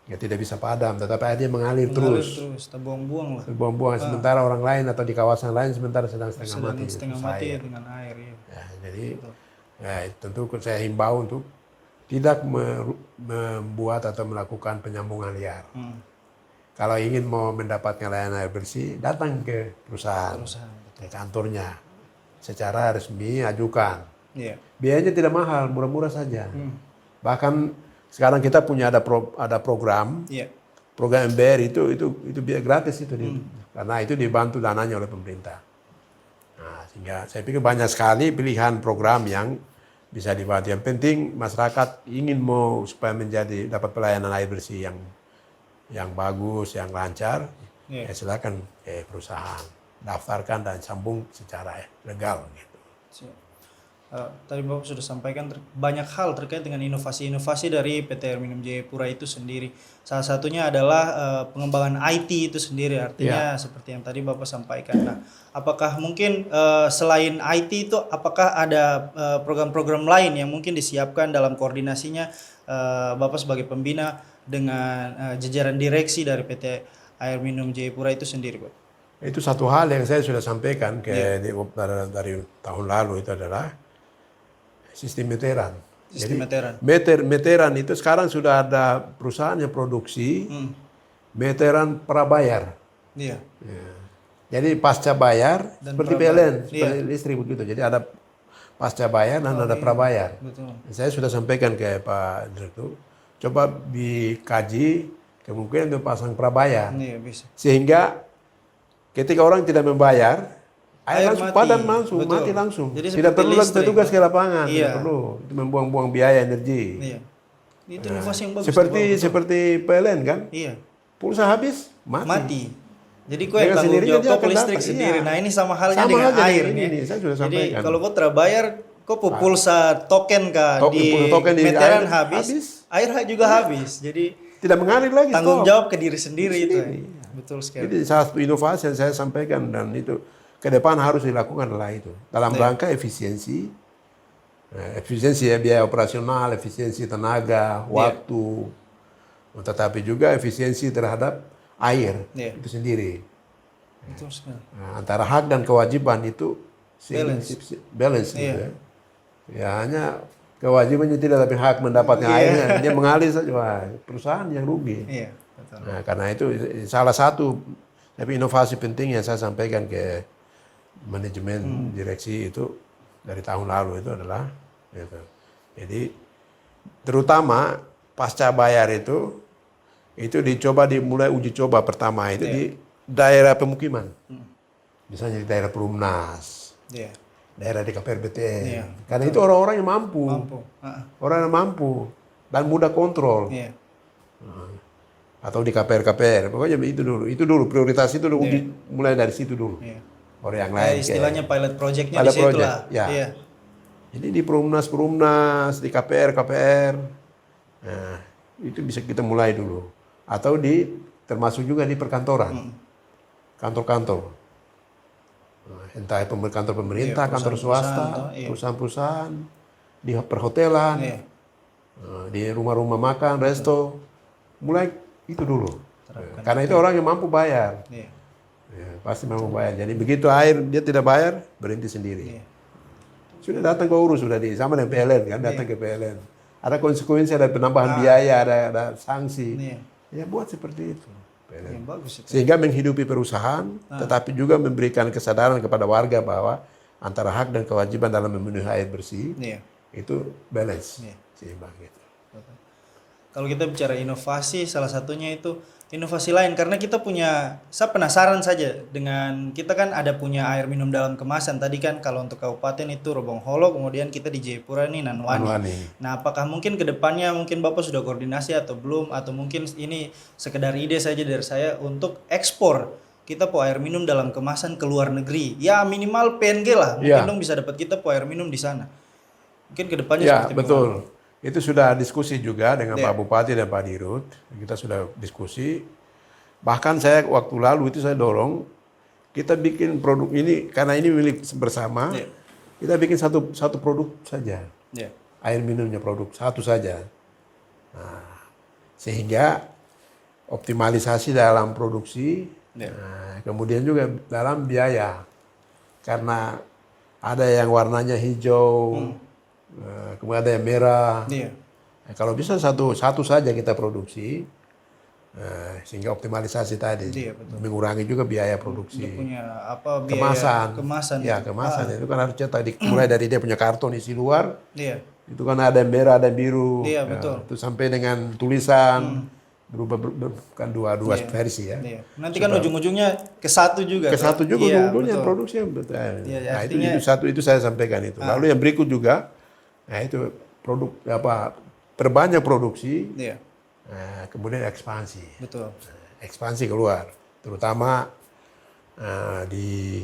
Speaker 2: ya tidak bisa padam, tetapi airnya mengalir terus.
Speaker 1: Terbuang-buang lah.
Speaker 2: Terbuang-buang, sementara orang lain atau di kawasan lain sementara sedang setengah mati
Speaker 1: dengan air.
Speaker 2: Ya, jadi tentu saya himbau untuk tidak membuat atau melakukan penyambungan liar. Kalau ingin mau mendapatkan layanan air bersih, datang ke perusahaan. Ke kantornya. Secara resmi ajukan. Biayanya tidak mahal, murah-murah saja. Bahkan sekarang kita punya ada program, program MBR itu biaya gratis itu, karena itu dibantu dananya oleh pemerintah. Nah, sehingga saya pikir banyak sekali pilihan program yang bisa dibantu. Yang penting masyarakat ingin mau supaya dapat pelayanan air bersih yang bagus, yang lancar, ya silakan ke perusahaan. Daftarkan dan sambung secara legal gitu.
Speaker 1: Tadi Bapak sudah sampaikan banyak hal terkait dengan inovasi-inovasi dari PT Air Minum Jayapura itu sendiri. Salah satunya adalah pengembangan IT itu sendiri, artinya seperti yang tadi Bapak sampaikan. Nah, apakah mungkin selain IT itu apakah ada program-program lain yang mungkin disiapkan dalam koordinasinya Bapak sebagai pembina dengan jajaran direksi dari PT Air Minum Jayapura itu sendiri, Pak?
Speaker 2: Itu satu hal yang saya sudah sampaikan dari tahun lalu, itu adalah sistem meteran. Meteran itu sekarang sudah ada perusahaan yang produksi meteran prabayar. Jadi pasca bayar dan seperti PLN, seperti listrik begitu. Jadi ada pasca bayar dan ada prabayar. Saya sudah sampaikan ke Pak Direktur, coba dikaji kemungkinan untuk pasang prabayar.
Speaker 1: Iya, bisa.
Speaker 2: Sehingga ketika orang tidak membayar, air langsung
Speaker 1: mati.
Speaker 2: padam langsung,
Speaker 1: Betul.
Speaker 2: mati langsung.
Speaker 1: Jadi
Speaker 2: Tidak
Speaker 1: seperti
Speaker 2: perlu lagi
Speaker 1: listrik,
Speaker 2: petugas ke lapangan,
Speaker 1: Iya.
Speaker 2: tidak perlu. Itu membuang-buang biaya energi.
Speaker 1: Iya. Itu inovasi yang bagus.
Speaker 2: Seperti PLN kan,
Speaker 1: Iya.
Speaker 2: pulsa habis, mati.
Speaker 1: Mati. Jadi kau
Speaker 2: Dengan
Speaker 1: yang tanggung
Speaker 2: sendirinya
Speaker 1: jawab
Speaker 2: dia
Speaker 1: kau
Speaker 2: akan
Speaker 1: listrik
Speaker 2: dapat,
Speaker 1: sendiri.
Speaker 2: iya.
Speaker 1: Nah ini sama halnya
Speaker 2: Sama
Speaker 1: dengan
Speaker 2: halnya
Speaker 1: air
Speaker 2: dengan
Speaker 1: nih.
Speaker 2: ini, saya sudah
Speaker 1: Jadi
Speaker 2: sampaikan.
Speaker 1: kalau kau terbayar, kau pulsa token kah di
Speaker 2: Pulsa token di
Speaker 1: meteran
Speaker 2: air
Speaker 1: habis, air juga habis. Jadi
Speaker 2: Tidak mengalir lagi.
Speaker 1: tanggung
Speaker 2: stop.
Speaker 1: jawab ke diri sendiri itu.
Speaker 2: Sendiri.
Speaker 1: Betul sekali.
Speaker 2: Jadi salah satu inovasi yang saya sampaikan dan itu ke depan harus dilakukan adalah itu. Dalam rangka efisiensi, efisiensi ya, biaya operasional, efisiensi tenaga, waktu, tetapi juga efisiensi terhadap air
Speaker 1: Iya.
Speaker 2: itu sendiri.
Speaker 1: Betul sekali.
Speaker 2: Nah, antara hak dan kewajiban itu balance gitu
Speaker 1: Iya.
Speaker 2: ya. Ya hanya kewajibannya tidak tapi hak mendapatnya airnya dia mengalir saja. Wah, perusahaan yang rugi.
Speaker 1: Iya, betul.
Speaker 2: Nah, karena itu salah satu tapi inovasi penting yang saya sampaikan ke manajemen direksi itu dari tahun lalu itu adalah gitu. Jadi terutama pasca bayar itu dicoba dimulai uji coba pertama itu di daerah pemukiman. Misalnya di daerah Perumnas,
Speaker 1: Iya.
Speaker 2: daerah di KPRBTN.
Speaker 1: Iya,
Speaker 2: Karena itu orang-orang yang mampu.
Speaker 1: Mampu. Ah,
Speaker 2: Orang yang mampu dan mudah kontrol.
Speaker 1: Iya.
Speaker 2: Atau di KPR. Pokoknya itu dulu prioritas itu dulu mulai dari situ dulu.
Speaker 1: Iya.
Speaker 2: Orang yang
Speaker 1: Kayak
Speaker 2: lain
Speaker 1: istilahnya pilot project-nya
Speaker 2: pilot
Speaker 1: di situ
Speaker 2: project,
Speaker 1: lah.
Speaker 2: ya.
Speaker 1: Iya.
Speaker 2: Jadi di Perumnas, di KPR. Nah, itu bisa kita mulai dulu. Atau termasuk juga di perkantoran. Kantor-kantor. Nah, entah itu kantor pemerintah, kantor swasta, perusahaan-perusahaan, di perhotelan, di rumah-rumah makan, resto. Mulai itu dulu. Karena itu orang yang mampu bayar.
Speaker 1: Iya.
Speaker 2: Ya, pasti mampu bayar. Jadi begitu air dia tidak bayar, berhenti sendiri.
Speaker 1: Iya.
Speaker 2: Sudah datang ke urus, sudah sama dengan PLN kan, datang ke PLN. Ada konsekuensi, ada penambahan biaya, ada sanksi.
Speaker 1: Iya.
Speaker 2: Ya buat seperti itu.
Speaker 1: Iya, bagus itu.
Speaker 2: Sehingga menghidupi perusahaan, tetapi juga memberikan kesadaran kepada warga bahwa antara hak dan kewajiban dalam memenuhi air bersih
Speaker 1: Iya.
Speaker 2: itu balance,
Speaker 1: Iya.
Speaker 2: seimbang gitu.
Speaker 1: Kalau kita bicara inovasi, salah satunya itu inovasi lain karena kita saya penasaran saja dengan kita kan ada punya air minum dalam kemasan tadi kan kalau untuk kabupaten itu Robong Holo, kemudian kita di Jayapura nih Nanwani. Nah, apakah mungkin kedepannya mungkin Bapak sudah koordinasi atau belum atau mungkin ini sekedar ide saja dari saya untuk ekspor kita po air minum dalam kemasan ke luar negeri, ya minimal PNG lah, mungkin dong bisa dapat kita po air minum di sana. Mungkin kedepannya
Speaker 2: Ya
Speaker 1: seperti
Speaker 2: betul.
Speaker 1: bagaimana?
Speaker 2: Itu sudah diskusi juga dengan Pak Bupati dan Pak Dirut. Kita sudah diskusi. Bahkan saya waktu lalu itu saya dorong kita bikin produk ini karena ini milik bersama. Kita bikin satu produk saja. Air minumnya produk satu saja. Nah, sehingga optimalisasi dalam produksi, nah, kemudian juga dalam biaya. Karena ada yang warnanya hijau, kemudian ada yang merah. Nah, kalau bisa satu saja kita produksi, sehingga optimalisasi tadi, mengurangi juga biaya produksi.
Speaker 1: Punya apa biaya kemasan.
Speaker 2: Ya kemasan itu kan harus cetak mulai dari dia punya karton isi luar.
Speaker 1: Iya.
Speaker 2: Itu kan ada yang merah, ada yang biru.
Speaker 1: Iya, betul.
Speaker 2: Itu sampai dengan tulisan berubah kan dua versi ya.
Speaker 1: Iya. Nanti kan ujung-ujungnya ke satu juga.
Speaker 2: Ke satu juga ujung-ujungnya produksi yang betul.
Speaker 1: Iya,
Speaker 2: Nah, itu saya sampaikan itu. Lalu yang berikut juga, nah itu produk perbanyak produksi.
Speaker 1: Iya.
Speaker 2: Nah, kemudian ekspansi.
Speaker 1: Betul.
Speaker 2: Ekspansi keluar, terutama di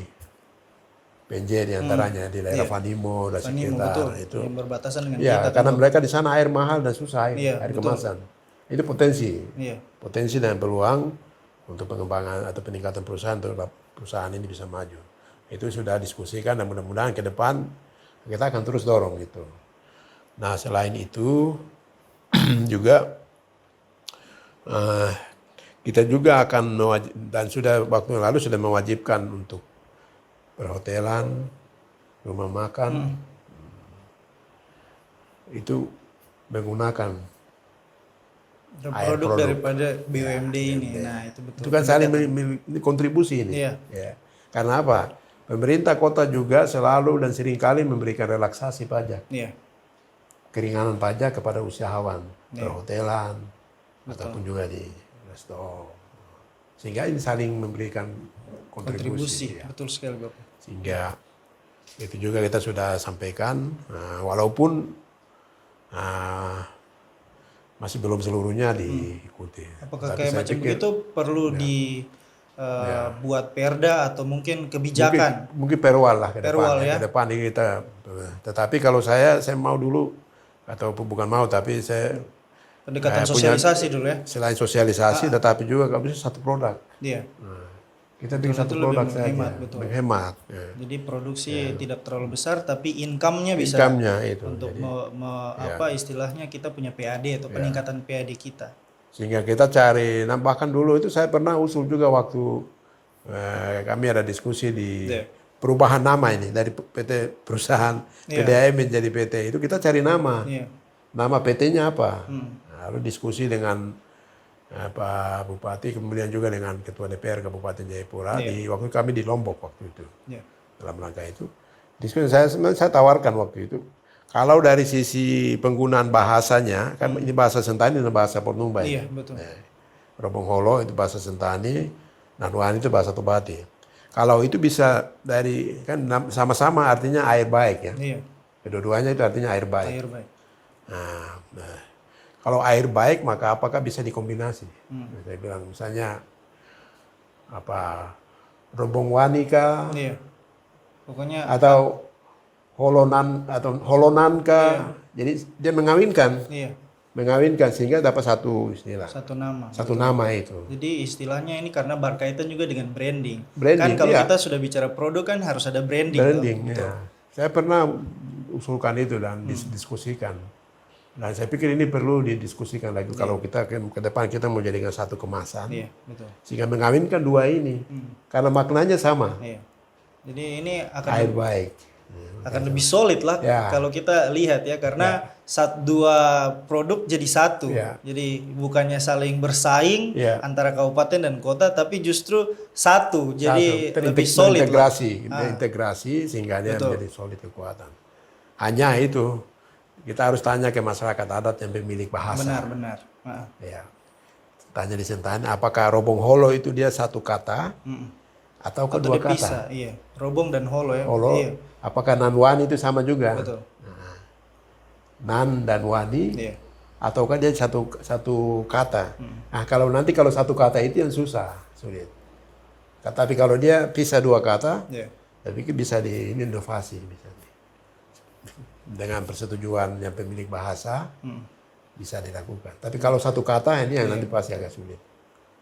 Speaker 2: PNJ diantaranya di daerah Vanimo dan sekitar itu.
Speaker 1: Yang berbatasan dengan
Speaker 2: Ya,
Speaker 1: kita.
Speaker 2: karena mereka di sana air mahal dan susah air kemasan. Itu potensi.
Speaker 1: Iya.
Speaker 2: Potensi dan peluang untuk pengembangan atau peningkatan perusahaan terhadap perusahaan ini bisa maju. Itu sudah diskusikan dan mudah-mudahan ke depan kita akan terus dorong gitu. Nah, selain itu juga kita juga akan dan sudah waktu yang lalu sudah mewajibkan untuk perhotelan, rumah makan itu menggunakan
Speaker 1: produk daripada BUMD ini. Nah, itu betul.
Speaker 2: Itu kan saling kontribusi ini.
Speaker 1: Iya.
Speaker 2: Ya. Karena apa? Pemerintah kota juga selalu dan seringkali memberikan relaksasi pajak.
Speaker 1: Iya.
Speaker 2: Keringanan pajak kepada usahawan, perhotelan, ataupun juga di resto. Sehingga ini saling memberikan kontribusi. Ya.
Speaker 1: Betul sekali Bapak.
Speaker 2: Sehingga itu juga kita sudah sampaikan, walaupun masih belum seluruhnya diikuti.
Speaker 1: Apakah
Speaker 2: Tapi
Speaker 1: kayak
Speaker 2: saya
Speaker 1: macam
Speaker 2: pikir
Speaker 1: begitu perlu buat perda atau mungkin kebijakan?
Speaker 2: mungkin perwal lah ke depan.
Speaker 1: Perwal, ya.
Speaker 2: Ke depan ini kita. Tetapi kalau saya mau dulu, atau bukan mau, tapi saya
Speaker 1: Pendekatan
Speaker 2: punya-
Speaker 1: sosialisasi dulu ya.
Speaker 2: selain sosialisasi, tetapi juga kalau bisa satu produk.
Speaker 1: Iya.
Speaker 2: Kita bikin satu
Speaker 1: itu lebih
Speaker 2: produk saja,
Speaker 1: menghemat, betul.
Speaker 2: menghemat. Ya.
Speaker 1: Jadi produksi tidak terlalu besar tapi income-nya bisa
Speaker 2: Income-nya itu.
Speaker 1: untuk
Speaker 2: Jadi,
Speaker 1: apa istilahnya kita punya PAD atau peningkatan PAD kita.
Speaker 2: sehingga kita cari, nah bahkan dulu itu saya pernah usul juga waktu kami ada diskusi di
Speaker 1: Iya.
Speaker 2: perubahan nama ini dari PT perusahaan PDAM menjadi PT, itu kita cari nama.
Speaker 1: Iya.
Speaker 2: Nama PT-nya apa? Nah, lalu diskusi dengan Pak Bupati, kemudian juga dengan Ketua DPR Kabupaten Jayapura. Di waktu kami di Lombok waktu itu,
Speaker 1: Iya.
Speaker 2: dalam rangka itu. Diskusi saya tawarkan waktu itu, kalau dari sisi penggunaan bahasanya, kan ini bahasa Sentani dan bahasa Pornumbai.
Speaker 1: Iya, betul.
Speaker 2: Robong Holo itu bahasa Sentani, Nanuan itu bahasa Tobati. Kalau itu bisa dari, kan sama-sama artinya air baik ya.
Speaker 1: Iya.
Speaker 2: Kedua-duanya itu artinya air baik.
Speaker 1: Air baik.
Speaker 2: Nah, kalau air baik maka apakah bisa dikombinasi? Saya bilang misalnya apa Robong Wanika
Speaker 1: Iya. Pokoknya
Speaker 2: atau Holonan kah? Jadi dia mengawinkan sehingga dapat satu istilah,
Speaker 1: satu nama.
Speaker 2: satu nama itu.
Speaker 1: Jadi istilahnya ini karena berkaitan juga dengan branding.
Speaker 2: Branding,
Speaker 1: Kan kalau
Speaker 2: iya.
Speaker 1: kita sudah bicara produk kan harus ada branding.
Speaker 2: Branding,
Speaker 1: Betul.
Speaker 2: ya. Saya pernah usulkan itu dan diskusikan. Dan saya pikir ini perlu didiskusikan lagi kalau kita ke depan kita mau jadikan satu kemasan.
Speaker 1: Iya, betul.
Speaker 2: Sehingga mengawinkan dua ini. Karena maknanya sama.
Speaker 1: Iya. Jadi ini
Speaker 2: Air baik.
Speaker 1: akan lebih solid lah
Speaker 2: Ya.
Speaker 1: kalau kita lihat ya karena dua produk jadi satu.
Speaker 2: Ya.
Speaker 1: Jadi bukannya saling bersaing
Speaker 2: Ya.
Speaker 1: antara kabupaten dan kota tapi justru satu. Jadi lebih solid lah.
Speaker 2: Integrasi sehingga dia
Speaker 1: Betul.
Speaker 2: menjadi solid kekuatan. Hanya itu kita harus tanya ke masyarakat adat yang pemilik bahasa.
Speaker 1: Benar.
Speaker 2: Ya. Tanya di Sentani, apakah Robong Holo itu dia satu kata atau
Speaker 1: Atau
Speaker 2: kedua
Speaker 1: dipisah,
Speaker 2: kata?
Speaker 1: iya. Robong dan holo ya.
Speaker 2: Holo,
Speaker 1: Iya,
Speaker 2: apakah Nanwani itu sama juga?
Speaker 1: betul.
Speaker 2: Nan dan Wani,
Speaker 1: Iya.
Speaker 2: ataukah dia satu kata? Nah, kalau satu kata itu yang sulit. Tapi kalau dia pisah dua kata,
Speaker 1: Iya.
Speaker 2: saya pikir bisa ini inovasi bisa dengan persetujuan yang pemilik bahasa bisa dilakukan. Tapi kalau satu kata ini yang nanti pasti agak sulit.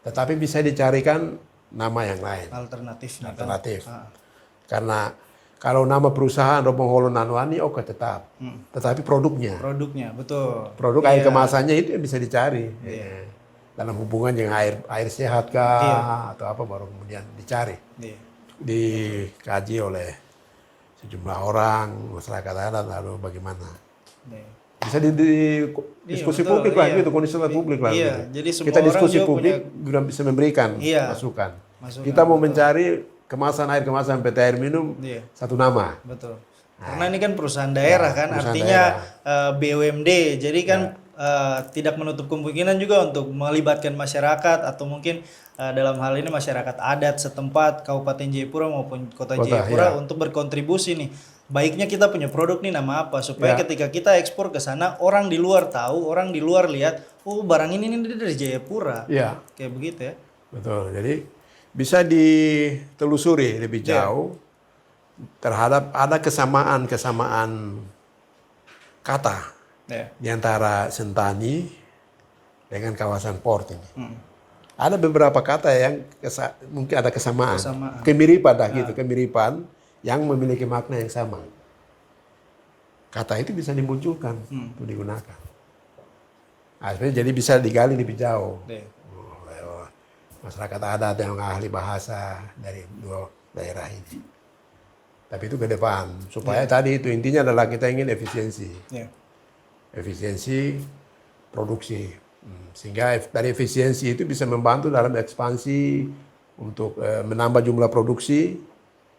Speaker 2: Tetapi bisa dicarikan nama yang lain,
Speaker 1: Alternatifnya kan.
Speaker 2: alternatif. Karena kalau nama perusahaan Robong Holo Nanwani oke tetap, tetapi produknya,
Speaker 1: Betul.
Speaker 2: produk air kemasannya itu yang bisa dicari. Ya. Dalam hubungan dengan air sehat kah atau apa baru kemudian dicari,
Speaker 1: Iya.
Speaker 2: dikaji oleh sejumlah orang masyarakat adat lalu bagaimana
Speaker 1: Iya.
Speaker 2: bisa diskusi
Speaker 1: betul,
Speaker 2: publik lah
Speaker 1: iya.
Speaker 2: gitu, kondisi publik lah.
Speaker 1: Iya,
Speaker 2: gitu.
Speaker 1: jadi semua
Speaker 2: Kita
Speaker 1: orang
Speaker 2: diskusi
Speaker 1: juga
Speaker 2: publik juga bisa memberikan masukan. Kita mau mencari air kemasan PT Air Minum satu nama.
Speaker 1: Betul. Karena ini kan perusahaan daerah kan,
Speaker 2: perusahaan
Speaker 1: artinya BUMD. Jadi kan tidak menutup kemungkinan juga untuk melibatkan masyarakat atau mungkin dalam hal ini masyarakat adat setempat Kabupaten Jayapura maupun Kota Jayapura untuk berkontribusi nih. Baiknya kita punya produk nih nama apa supaya ketika kita ekspor ke sana orang di luar tahu, orang di luar lihat, oh barang ini dari Jayapura.
Speaker 2: Iya.
Speaker 1: Kayak begitu ya.
Speaker 2: Betul. Jadi bisa ditelusuri lebih jauh terhadap ada kesamaan kata di antara Sentani dengan kawasan port ini. Ada beberapa kata yang mungkin ada kesamaan. Kemiripan yang memiliki makna yang sama. Kata itu bisa dimunculkan untuk digunakan. Akhirnya jadi bisa digali lebih jauh. Masyarakat adat yang ahli bahasa dari dua daerah ini. Tapi itu ke depan supaya tadi itu intinya adalah kita ingin efisiensi. Efisiensi produksi. Sehingga dari efisiensi itu bisa membantu dalam ekspansi untuk menambah jumlah produksi,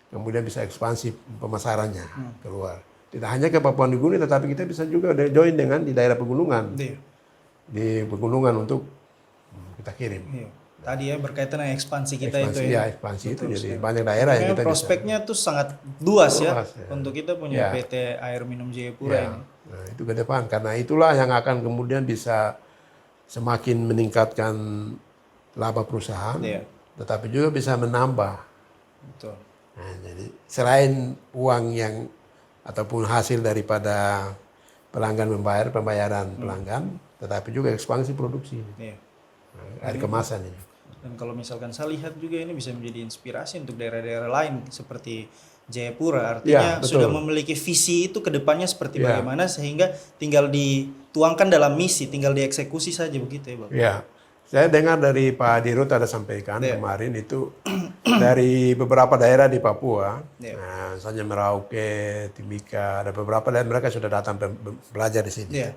Speaker 2: kemudian bisa ekspansi pemasarannya keluar. Tidak hanya ke Papua Nugini, tetapi kita bisa juga join dengan di daerah pegunungan. Di pegunungan untuk kita kirim.
Speaker 1: Iya. Tadi ya berkaitan dengan ekspansi kita
Speaker 2: Ekspansi,
Speaker 1: itu ya.
Speaker 2: ekspansi itu
Speaker 1: Betul,
Speaker 2: jadi
Speaker 1: Ustaz.
Speaker 2: banyak daerah yang
Speaker 1: Makanya
Speaker 2: kita
Speaker 1: prospeknya tuh sangat luas ya
Speaker 2: Luas, ya.
Speaker 1: untuk kita punya
Speaker 2: Ya.
Speaker 1: PT Air Minum Jayapura
Speaker 2: Ya,
Speaker 1: ini.
Speaker 2: nah, itu ke depan karena itulah yang akan kemudian bisa semakin meningkatkan laba perusahaan,
Speaker 1: Iya.
Speaker 2: tetapi juga bisa menambah.
Speaker 1: Betul.
Speaker 2: Nah, jadi selain uang yang ataupun hasil daripada pelanggan pembayaran pelanggan, tetapi juga ekspansi produksi.
Speaker 1: Iya.
Speaker 2: Nah, air kemasan ini.
Speaker 1: Dan kalau misalkan saya lihat juga ini bisa menjadi inspirasi untuk daerah-daerah lain seperti Jayapura. Artinya
Speaker 2: Ya, betul.
Speaker 1: sudah memiliki visi itu ke depannya seperti
Speaker 2: Ya.
Speaker 1: bagaimana sehingga tinggal dituangkan dalam misi, tinggal dieksekusi saja begitu ya, Bapak.
Speaker 2: Ya, saya dengar dari Pak Dirut ada sampaikan
Speaker 1: Iya.
Speaker 2: kemarin itu dari beberapa daerah di Papua,
Speaker 1: Iya.
Speaker 2: nah, misalnya Merauke, Timika, ada beberapa daerah mereka sudah datang belajar di sini.
Speaker 1: Iya.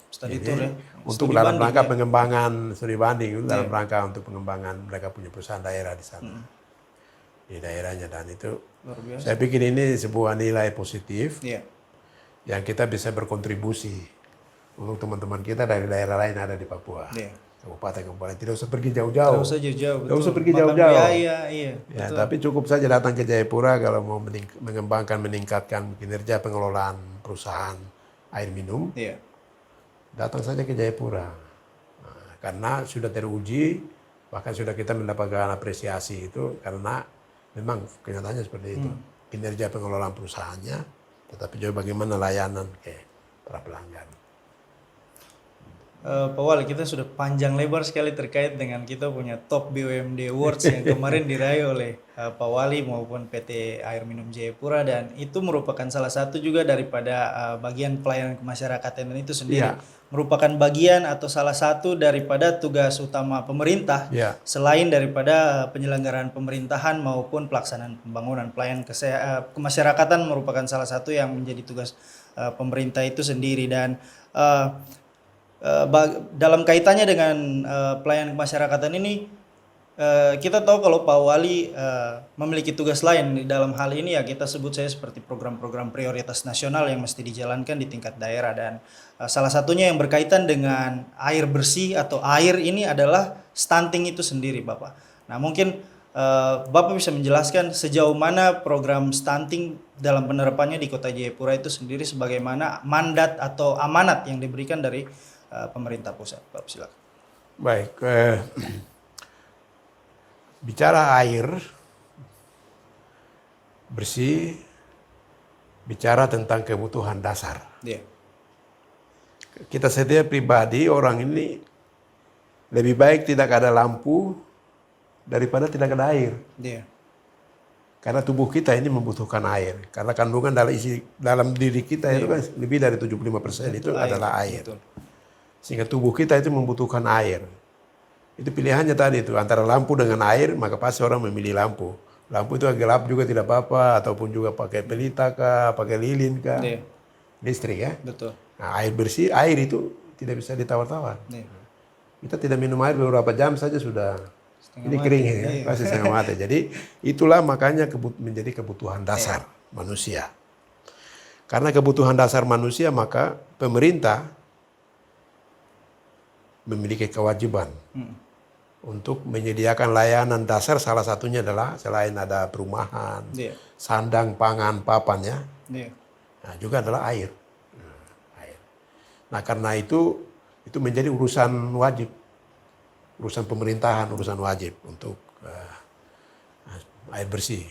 Speaker 1: Studi
Speaker 2: Jadi,
Speaker 1: tour ya.
Speaker 2: untuk
Speaker 1: Studi
Speaker 2: dalam
Speaker 1: banding,
Speaker 2: rangka
Speaker 1: ya.
Speaker 2: pengembangan studi banding, dalam
Speaker 1: Iya.
Speaker 2: rangka untuk pengembangan mereka punya perusahaan daerah di sana, di daerahnya, dan itu
Speaker 1: Luar biasa.
Speaker 2: saya pikir ini sebuah nilai positif
Speaker 1: Iya.
Speaker 2: yang kita bisa berkontribusi untuk teman-teman kita dari daerah lain yang ada di Papua.
Speaker 1: Iya.
Speaker 2: Kabupaten tidak usah pergi jauh-jauh.
Speaker 1: Tidak usah jauh-jauh.
Speaker 2: Nggak usah
Speaker 1: betul.
Speaker 2: pergi
Speaker 1: Makan
Speaker 2: jauh-jauh.
Speaker 1: biaya, iya.
Speaker 2: Ya,
Speaker 1: Betul.
Speaker 2: tapi cukup saja datang ke Jayapura kalau mau meningkatkan kinerja pengelolaan perusahaan air minum,
Speaker 1: Iya.
Speaker 2: datang saja ke Jayapura. Nah, karena sudah teruji, bahkan sudah kita mendapatkan apresiasi itu karena memang kenyataannya seperti itu. Kinerja pengelolaan perusahaannya, tetapi juga bagaimana layanan ke para pelanggan.
Speaker 1: Pak Wali, kita sudah panjang lebar sekali terkait dengan kita punya Top BUMD Awards yang kemarin diraih oleh Pak Wali maupun PT Air Minum Jayapura, dan itu merupakan salah satu juga daripada bagian pelayanan kemasyarakatan itu sendiri.
Speaker 2: Iya.
Speaker 1: Merupakan bagian atau salah satu daripada tugas utama pemerintah
Speaker 2: Ya,
Speaker 1: selain daripada penyelenggaraan pemerintahan maupun pelaksanaan pembangunan. Pelayanan kemasyarakatan merupakan salah satu yang menjadi tugas pemerintah itu sendiri, dan dalam kaitannya dengan pelayanan kemasyarakatan ini, kita tahu kalau Pak Wali memiliki tugas lain di dalam hal ini, ya kita sebut saja seperti program-program prioritas nasional yang mesti dijalankan di tingkat daerah, dan salah satunya yang berkaitan dengan air bersih atau air ini adalah stunting itu sendiri, Bapak. Nah, mungkin Bapak bisa menjelaskan sejauh mana program stunting dalam penerapannya di Kota Jayapura itu sendiri, sebagaimana mandat atau amanat yang diberikan dari pemerintah pusat. Bapak silakan.
Speaker 2: baik. Bicara air bersih, bicara tentang kebutuhan dasar.
Speaker 1: Iya.
Speaker 2: Kita setiap pribadi, orang ini lebih baik tidak ada lampu daripada tidak ada air.
Speaker 1: Iya.
Speaker 2: Karena tubuh kita ini membutuhkan air. Karena kandungan dalam diri kita itu kan lebih dari 75% itu adalah air.
Speaker 1: Betul.
Speaker 2: Sehingga tubuh kita itu membutuhkan air. Itu pilihannya tadi itu, antara lampu dengan air, maka pasti orang memilih lampu. Lampu itu gelap juga tidak apa-apa, ataupun juga pakai pelita kah, pakai lilin kah,
Speaker 1: Iya.
Speaker 2: listrik ya.
Speaker 1: Betul.
Speaker 2: Nah, air bersih, air itu tidak bisa ditawar-tawar.
Speaker 1: Iya.
Speaker 2: Kita tidak minum air beberapa jam saja sudah
Speaker 1: Setengah
Speaker 2: ini
Speaker 1: mati.
Speaker 2: kering ya,
Speaker 1: Iya.
Speaker 2: pasti setengah mati. Jadi itulah makanya menjadi kebutuhan dasar manusia. Karena kebutuhan dasar manusia, maka pemerintah memiliki kewajiban untuk menyediakan layanan dasar. Salah satunya adalah selain ada perumahan,
Speaker 1: Iya.
Speaker 2: sandang, pangan, papan ya,
Speaker 1: Iya.
Speaker 2: nah, juga adalah air. Air. Nah, karena itu menjadi urusan wajib, urusan pemerintahan, urusan wajib untuk air bersih.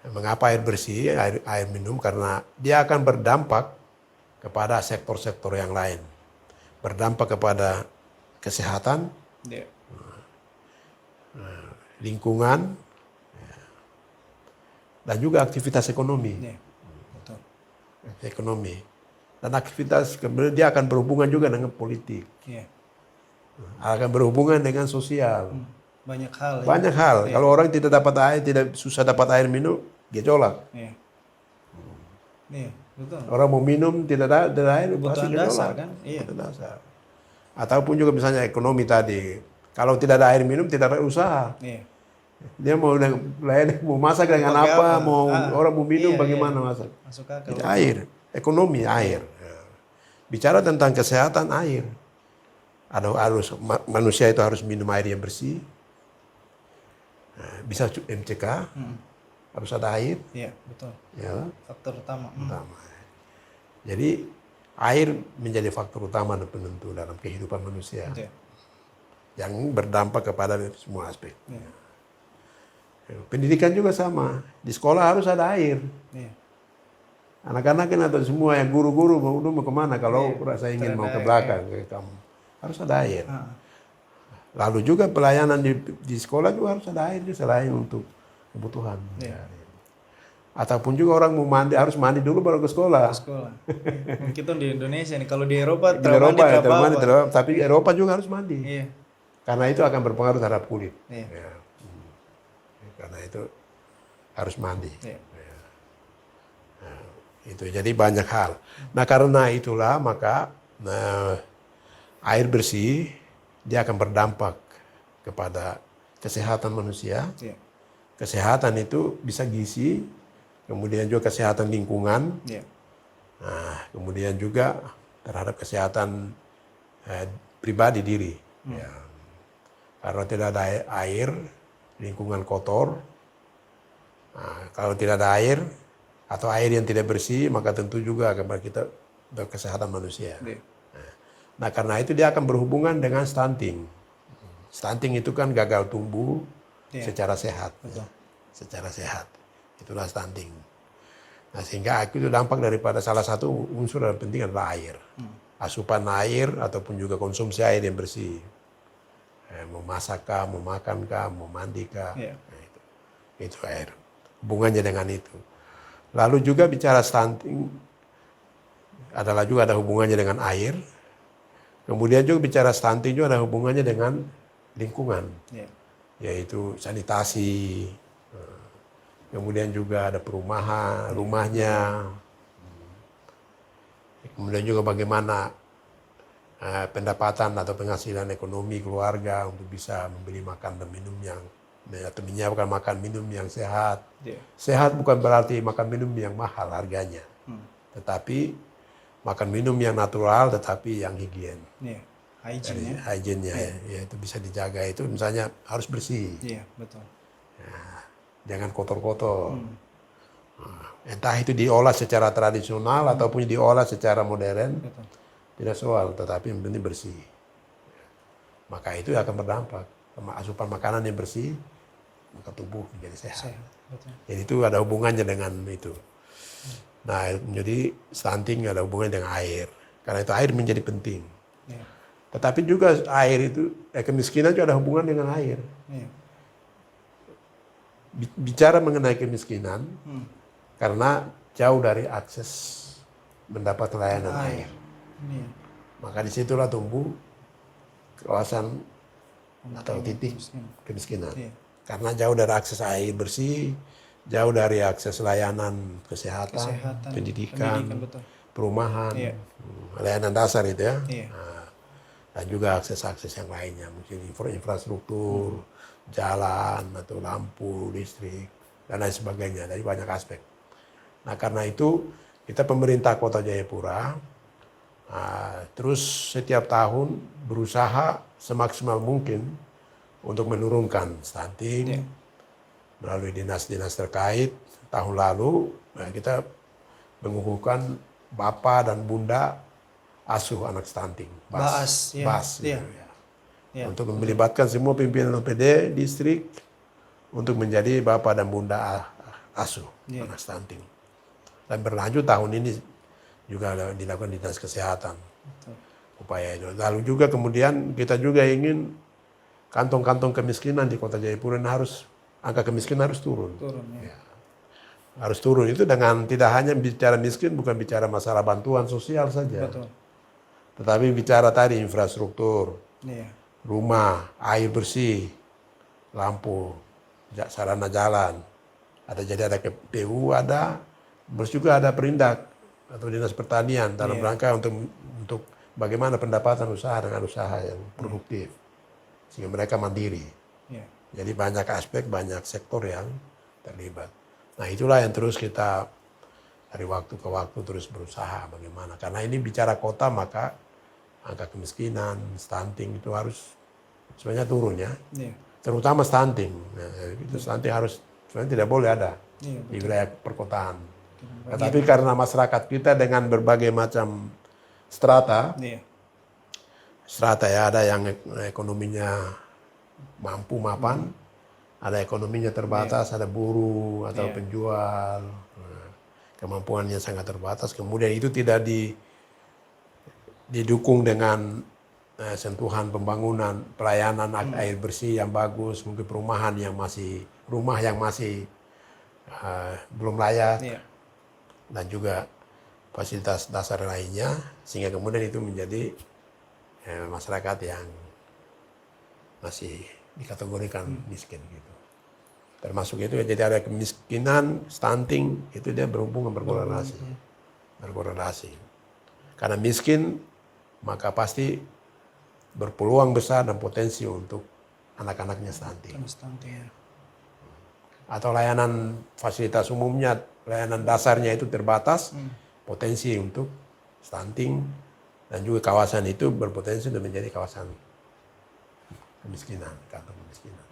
Speaker 2: Mengapa air bersih, air minum? Karena dia akan berdampak kepada sektor-sektor yang lain, berdampak kepada kesehatan,
Speaker 1: Iya.
Speaker 2: lingkungan, dan juga aktivitas ekonomi.
Speaker 1: Iya. Betul.
Speaker 2: Ekonomi. Dan aktivitas kemudian dia akan berhubungan juga dengan politik,
Speaker 1: Iya.
Speaker 2: akan berhubungan dengan sosial.
Speaker 1: Banyak hal. Ya.
Speaker 2: Banyak hal. Kalau orang tidak dapat air, tidak susah dapat air minum, gejolak.
Speaker 1: Iya. Iya. Betul.
Speaker 2: Orang mau minum tidak ada air, pasti
Speaker 1: Kebutuhan dasar
Speaker 2: gejolak.
Speaker 1: kan. Iya.
Speaker 2: Kebutuhan dasar. Ataupun juga misalnya ekonomi tadi. Kalau tidak ada air minum, tidak ada usaha.
Speaker 1: Iya.
Speaker 2: Dia mau masak dengan
Speaker 1: Pakai
Speaker 2: apa,
Speaker 1: apa?
Speaker 2: mau orang mau minum
Speaker 1: Iya,
Speaker 2: bagaimana masak.
Speaker 1: Masuk akal.
Speaker 2: Itu air, ekonomi air. Bicara tentang kesehatan air. manusia itu harus minum air yang bersih. Nah, bisa MCK, harus ada air.
Speaker 1: Iya, betul.
Speaker 2: Ya,
Speaker 1: Faktor utama.
Speaker 2: utama. Jadi air menjadi faktor utama dan penentu dalam kehidupan manusia
Speaker 1: Iya.
Speaker 2: yang berdampak kepada semua aspek.
Speaker 1: Iya.
Speaker 2: Pendidikan juga sama. Di sekolah harus ada air.
Speaker 1: Iya.
Speaker 2: Anak-anak kan atau semua yang guru-guru mau kemana kalau rasa ingin mau ke
Speaker 1: air,
Speaker 2: belakang ke kamu. Harus ada air.
Speaker 1: Ah.
Speaker 2: Lalu juga pelayanan di sekolah juga harus ada air selain untuk kebutuhan.
Speaker 1: Iya.
Speaker 2: Ataupun juga orang mau mandi harus mandi dulu baru ke sekolah.
Speaker 1: Sekolah. Kita di Indonesia nih, kalau di Eropa
Speaker 2: Di Eropa ya,
Speaker 1: termandi
Speaker 2: tapi Eropa juga harus mandi.
Speaker 1: Iya.
Speaker 2: Karena itu akan berpengaruh terhadap kulit.
Speaker 1: Iya.
Speaker 2: Ya. Karena itu harus mandi.
Speaker 1: Iya.
Speaker 2: Itu jadi banyak hal. Nah karena itulah maka air bersih dia akan berdampak kepada kesehatan manusia.
Speaker 1: Iya.
Speaker 2: Kesehatan itu bisa gizi, kemudian juga kesehatan lingkungan,
Speaker 1: Iya.
Speaker 2: nah, kemudian juga terhadap kesehatan pribadi diri. Ya. Karena tidak ada air, lingkungan kotor. Nah, kalau tidak ada air atau air yang tidak bersih, maka tentu juga akan kita kesehatan manusia.
Speaker 1: Iya.
Speaker 2: Nah karena itu dia akan berhubungan dengan stunting. Stunting itu kan gagal tumbuh secara sehat. Ya. Secara sehat. Itulah stunting. Nah sehingga itu dampak daripada salah satu unsur yang penting adalah air. Asupan air ataupun juga konsumsi air yang bersih. Mau masak kah, mau makan kah, mau mandi kah.
Speaker 1: Iya.
Speaker 2: Nah, itu air. Hubungannya dengan itu. Lalu juga bicara stunting adalah juga ada hubungannya dengan air. Kemudian juga bicara stunting juga ada hubungannya dengan lingkungan,
Speaker 1: Iya.
Speaker 2: yaitu sanitasi. Kemudian juga ada perumahan, rumahnya. Kemudian juga bagaimana pendapatan atau penghasilan ekonomi keluarga untuk bisa membeli makan dan minum yang atau menyiapkan makan minum yang sehat.
Speaker 1: Iya.
Speaker 2: Sehat bukan berarti makan minum yang mahal harganya, tetapi makan minum yang natural tetapi yang higien.
Speaker 1: Iya.
Speaker 2: Dari
Speaker 1: Hygiene-nya.
Speaker 2: hygiene-nya ya itu bisa dijaga, itu misalnya harus bersih.
Speaker 1: Iya, betul.
Speaker 2: Jangan kotor-kotor. Entah itu diolah secara tradisional ataupun diolah secara modern,
Speaker 1: Betul.
Speaker 2: tidak soal, tetapi yang penting bersih. Maka itu akan berdampak. Asupan makanan yang bersih, maka tubuh menjadi sehat.
Speaker 1: Sehat. Betul.
Speaker 2: Jadi itu ada hubungannya dengan itu. Nah, jadi stunting ada hubungannya dengan air. Karena itu air menjadi penting.
Speaker 1: Iya.
Speaker 2: Tetapi juga air itu, kemiskinan juga ada hubungan dengan air.
Speaker 1: Iya.
Speaker 2: Bicara mengenai kemiskinan, karena jauh dari akses mendapat layanan air.
Speaker 1: Iya.
Speaker 2: Maka disitulah tumbuh kawasan atau titik kemiskinan.
Speaker 1: Iya.
Speaker 2: Karena jauh dari akses air bersih, jauh dari akses layanan kesehatan, pendidikan,
Speaker 1: betul.
Speaker 2: perumahan,
Speaker 1: Iya.
Speaker 2: layanan dasar itu ya.
Speaker 1: Iya.
Speaker 2: Nah, dan juga akses-akses yang lainnya, mungkin infrastruktur, jalan atau lampu, listrik, dan lain sebagainya, dari banyak aspek. Nah karena itu kita pemerintah Kota Jayapura terus setiap tahun berusaha semaksimal mungkin untuk menurunkan stunting melalui dinas-dinas terkait. Tahun lalu kita mengukuhkan Bapak dan Bunda asuh anak stunting,
Speaker 1: BAAS, ya.
Speaker 2: BAAS,
Speaker 1: Iya.
Speaker 2: gitu, ya.
Speaker 1: Iya.
Speaker 2: Untuk melibatkan semua pimpinan OPD distrik untuk menjadi Bapak dan Bunda asuh anak stunting. Dan berlanjut tahun ini juga dilakukan dinas kesehatan.
Speaker 1: Betul.
Speaker 2: Upaya itu. Lalu juga kemudian kita juga ingin kantong-kantong kemiskinan di Kota Jayapura harus, angka kemiskinan harus turun.
Speaker 1: Turun ya.
Speaker 2: Harus turun itu dengan tidak hanya bicara miskin, bukan bicara masalah bantuan sosial saja.
Speaker 1: Betul.
Speaker 2: Tetapi bicara tadi infrastruktur,
Speaker 1: Iya.
Speaker 2: rumah, air bersih, lampu, sarana jalan. Jadi ada KPU, ada, terus juga ada Perindak atau Dinas Pertanian dalam rangka untuk bagaimana pendapatan usaha dengan usaha yang produktif sehingga mereka mandiri.
Speaker 1: Iya.
Speaker 2: Jadi banyak aspek, banyak sektor yang terlibat. Nah itulah yang terus kita dari waktu ke waktu terus berusaha bagaimana. Karena ini bicara kota maka angka kemiskinan, stunting itu harus sebenarnya turun ya.
Speaker 1: Iya.
Speaker 2: Terutama stunting. Nah, itu stunting harus sebenarnya tidak boleh ada
Speaker 1: Iya,
Speaker 2: di wilayah perkotaan. Tetapi karena masyarakat kita dengan berbagai macam strata,
Speaker 1: Iya.
Speaker 2: ya ada yang ekonominya mampu mapan, ada ekonominya terbatas, ada buruh atau
Speaker 1: Iya.
Speaker 2: penjual, kemampuannya sangat terbatas. Kemudian itu tidak didukung dengan sentuhan pembangunan, pelayanan air bersih yang bagus, mungkin rumah yang masih belum layak,
Speaker 1: Iya.
Speaker 2: dan juga fasilitas dasar lainnya, sehingga kemudian itu menjadi masyarakat yang masih dikategorikan miskin gitu. Termasuk itu ya, jadi ada kemiskinan, stunting, itu dia berhubungan berkorelasi. Karena miskin maka pasti berpeluang besar dan potensi untuk anak-anaknya stunting. Atau layanan fasilitas umumnya, layanan dasarnya itu terbatas, potensi untuk stunting, dan juga kawasan itu berpotensi untuk menjadi kawasan kemiskinan, kantong kemiskinan.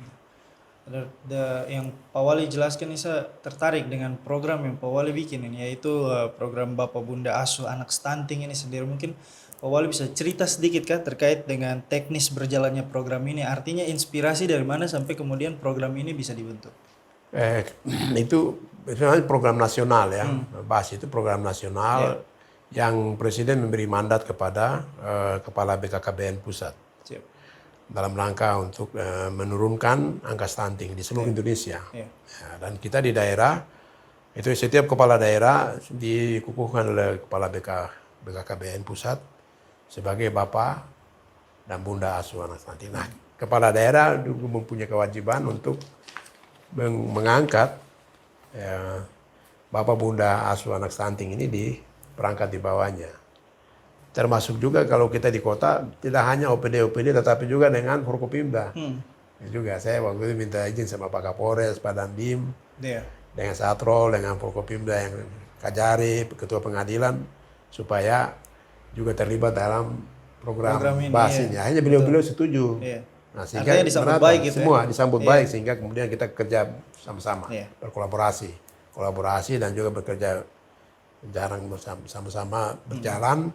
Speaker 1: Yang Pak Wali jelaskan ini saya tertarik dengan program yang Pak Wali bikin ini, yaitu program Bapak Bunda Asuh Anak Stunting ini sendiri. Mungkin Pak Wali bisa cerita sedikit kah terkait dengan teknis berjalannya program ini, artinya inspirasi dari mana sampai kemudian program ini bisa dibentuk?
Speaker 2: Itu program nasional ya, BAS itu program nasional yang Presiden memberi mandat kepada Kepala BKKBN Pusat.
Speaker 1: Siap.
Speaker 2: Dalam rangka untuk menurunkan angka stunting di seluruh Indonesia. Ya, dan kita di daerah, itu setiap kepala daerah dikukuhkan oleh Kepala BKKBN Pusat sebagai Bapak dan Bunda Asuh Anak Stunting. Nah, Kepala daerah juga mempunyai kewajiban untuk mengangkat Bapak Bunda Asuh Anak Stunting ini di perangkat di bawahnya. Termasuk juga kalau kita di kota tidak hanya OPD tetapi juga dengan Forkopimda. Juga saya waktu itu minta izin sama Pak Kapolres, Pak Dandim, dengan Satrol, dengan Forkopimda yang Kajari, Ketua Pengadilan, supaya juga terlibat dalam program BAS ini. Akhirnya beliau setuju. Nah, sehingga
Speaker 1: disambut baik gitu
Speaker 2: semua disambut baik, sehingga kemudian kita kerja sama-sama, berkolaborasi dan juga bekerja jarang bersama-sama berjalan.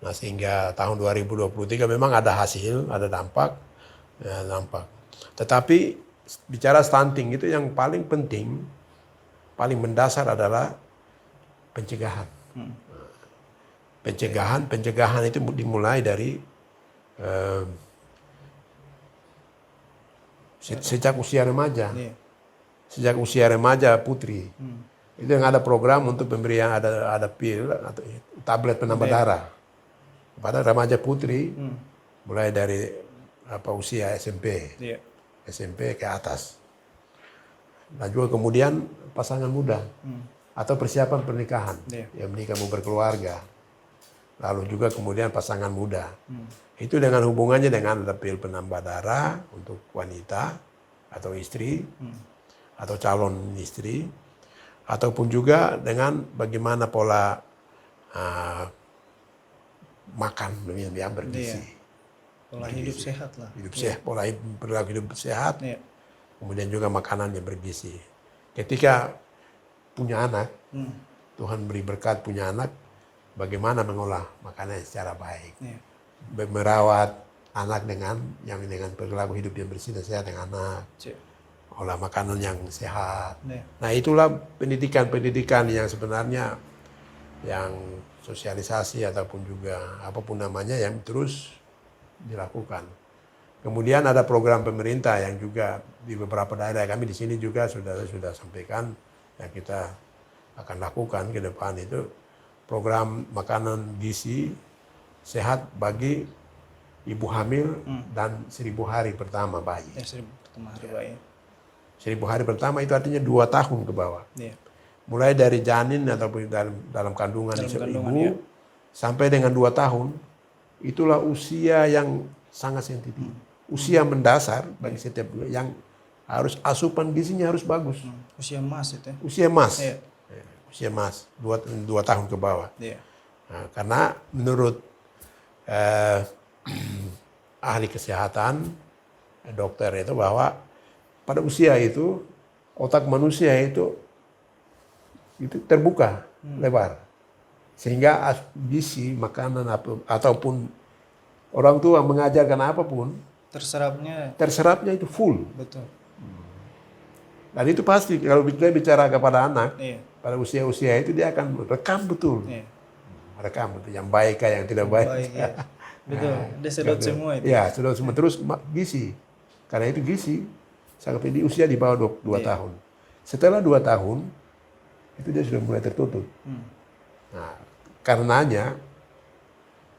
Speaker 2: Nah, sehingga tahun 2023 memang ada hasil, ada dampak. Tetapi bicara stunting itu yang paling penting, paling mendasar adalah pencegahan. Pencegahan itu dimulai dari sejak usia remaja. Sejak usia remaja putri. Itu yang ada program untuk pemberian ada pil atau tablet penambah darah pada remaja putri, mulai dari usia SMP. SMP ke atas. Dan juga kemudian pasangan muda atau persiapan pernikahan. Yang menikah mau berkeluarga. Lalu juga kemudian pasangan muda. Itu dengan hubungannya dengan ada pil penambah darah untuk wanita atau istri atau calon istri, ataupun juga dengan bagaimana pola makan yang bergizi.
Speaker 1: Pola hidup sehat lah.
Speaker 2: Pola hidup sehat. Kemudian juga makanan yang bergizi. Ketika punya anak, Tuhan beri berkat punya anak, bagaimana mengolah makanan secara baik. Merawat anak dengan perilaku hidup yang bersih dan sehat dengan anak. Olah makanan yang sehat. Nah, itulah pendidikan yang sebenarnya yang sosialisasi ataupun juga apapun namanya yang terus dilakukan. Kemudian ada program pemerintah yang juga di beberapa daerah, kami di sini juga sudah sampaikan yang kita akan lakukan ke depan, itu program makanan gizi sehat bagi ibu hamil dan 1000 hari pertama bayi. 1000 hari pertama itu artinya 2 tahun ke bawah. Mulai dari janin ataupun dalam kandungan ibu sampai dengan 2 tahun, itulah usia yang sangat sensitif. Usia mendasar bagi setiap yang harus asupan gizinya harus bagus.
Speaker 1: Usia emas itu.
Speaker 2: Usia emas. Usia emas 2 tahun ke bawah. Nah, karena menurut eh, ahli kesehatan, dokter itu bahwa pada usia itu otak manusia itu terbuka lebar, sehingga gizi makanan ataupun orang tua mengajarkan apapun terserapnya itu full.
Speaker 1: Betul.
Speaker 2: Dan itu pasti kalau kita bicara kepada anak
Speaker 1: Iya.
Speaker 2: pada usia-usia itu dia akan rekam betul.
Speaker 1: Iya.
Speaker 2: Rekam betul yang baik yang tidak baik.
Speaker 1: Baik, ya. Betul. Dia sedot semua itu.
Speaker 2: Ya, sedot semua. Terus gizi. Karena itu gizi sampai di usia di bawah 2 tahun. Setelah 2 tahun itu dia sudah mulai tertutup. Nah, karenanya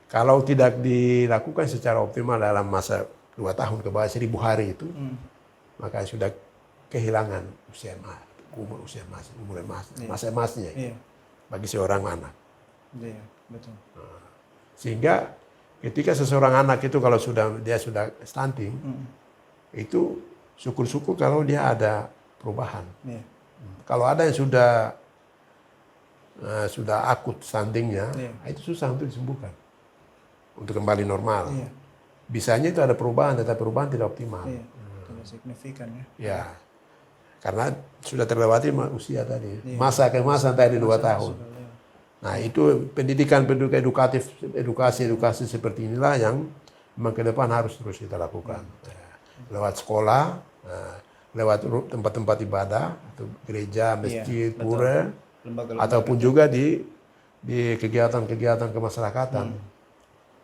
Speaker 2: kalau tidak dilakukan secara optimal dalam masa 2 tahun ke bawah 1000 hari itu, maka sudah kehilangan umur emasnya
Speaker 1: Iya.
Speaker 2: bagi seorang anak.
Speaker 1: Iya, betul.
Speaker 2: Sehingga ketika seseorang anak itu kalau dia sudah stunting, itu syukur-syukur kalau dia ada perubahan.
Speaker 1: Iya.
Speaker 2: Kalau ada yang sudah akut stuntingnya, itu susah untuk disembuhkan, untuk kembali normal.
Speaker 1: Iya.
Speaker 2: Bisanya itu ada perubahan, tetapi perubahan tidak optimal.
Speaker 1: Iya. Tidak signifikan ya.
Speaker 2: Ya, karena sudah terlewati usia tadi, masa kemasan tadi 2 tahun. Nah itu pendidikan edukasi seperti inilah yang memang ke depan harus terus kita lakukan. Lewat sekolah, lewat tempat-tempat ibadah, atau gereja, masjid, pura, ataupun juga di kegiatan-kegiatan kemasyarakatan.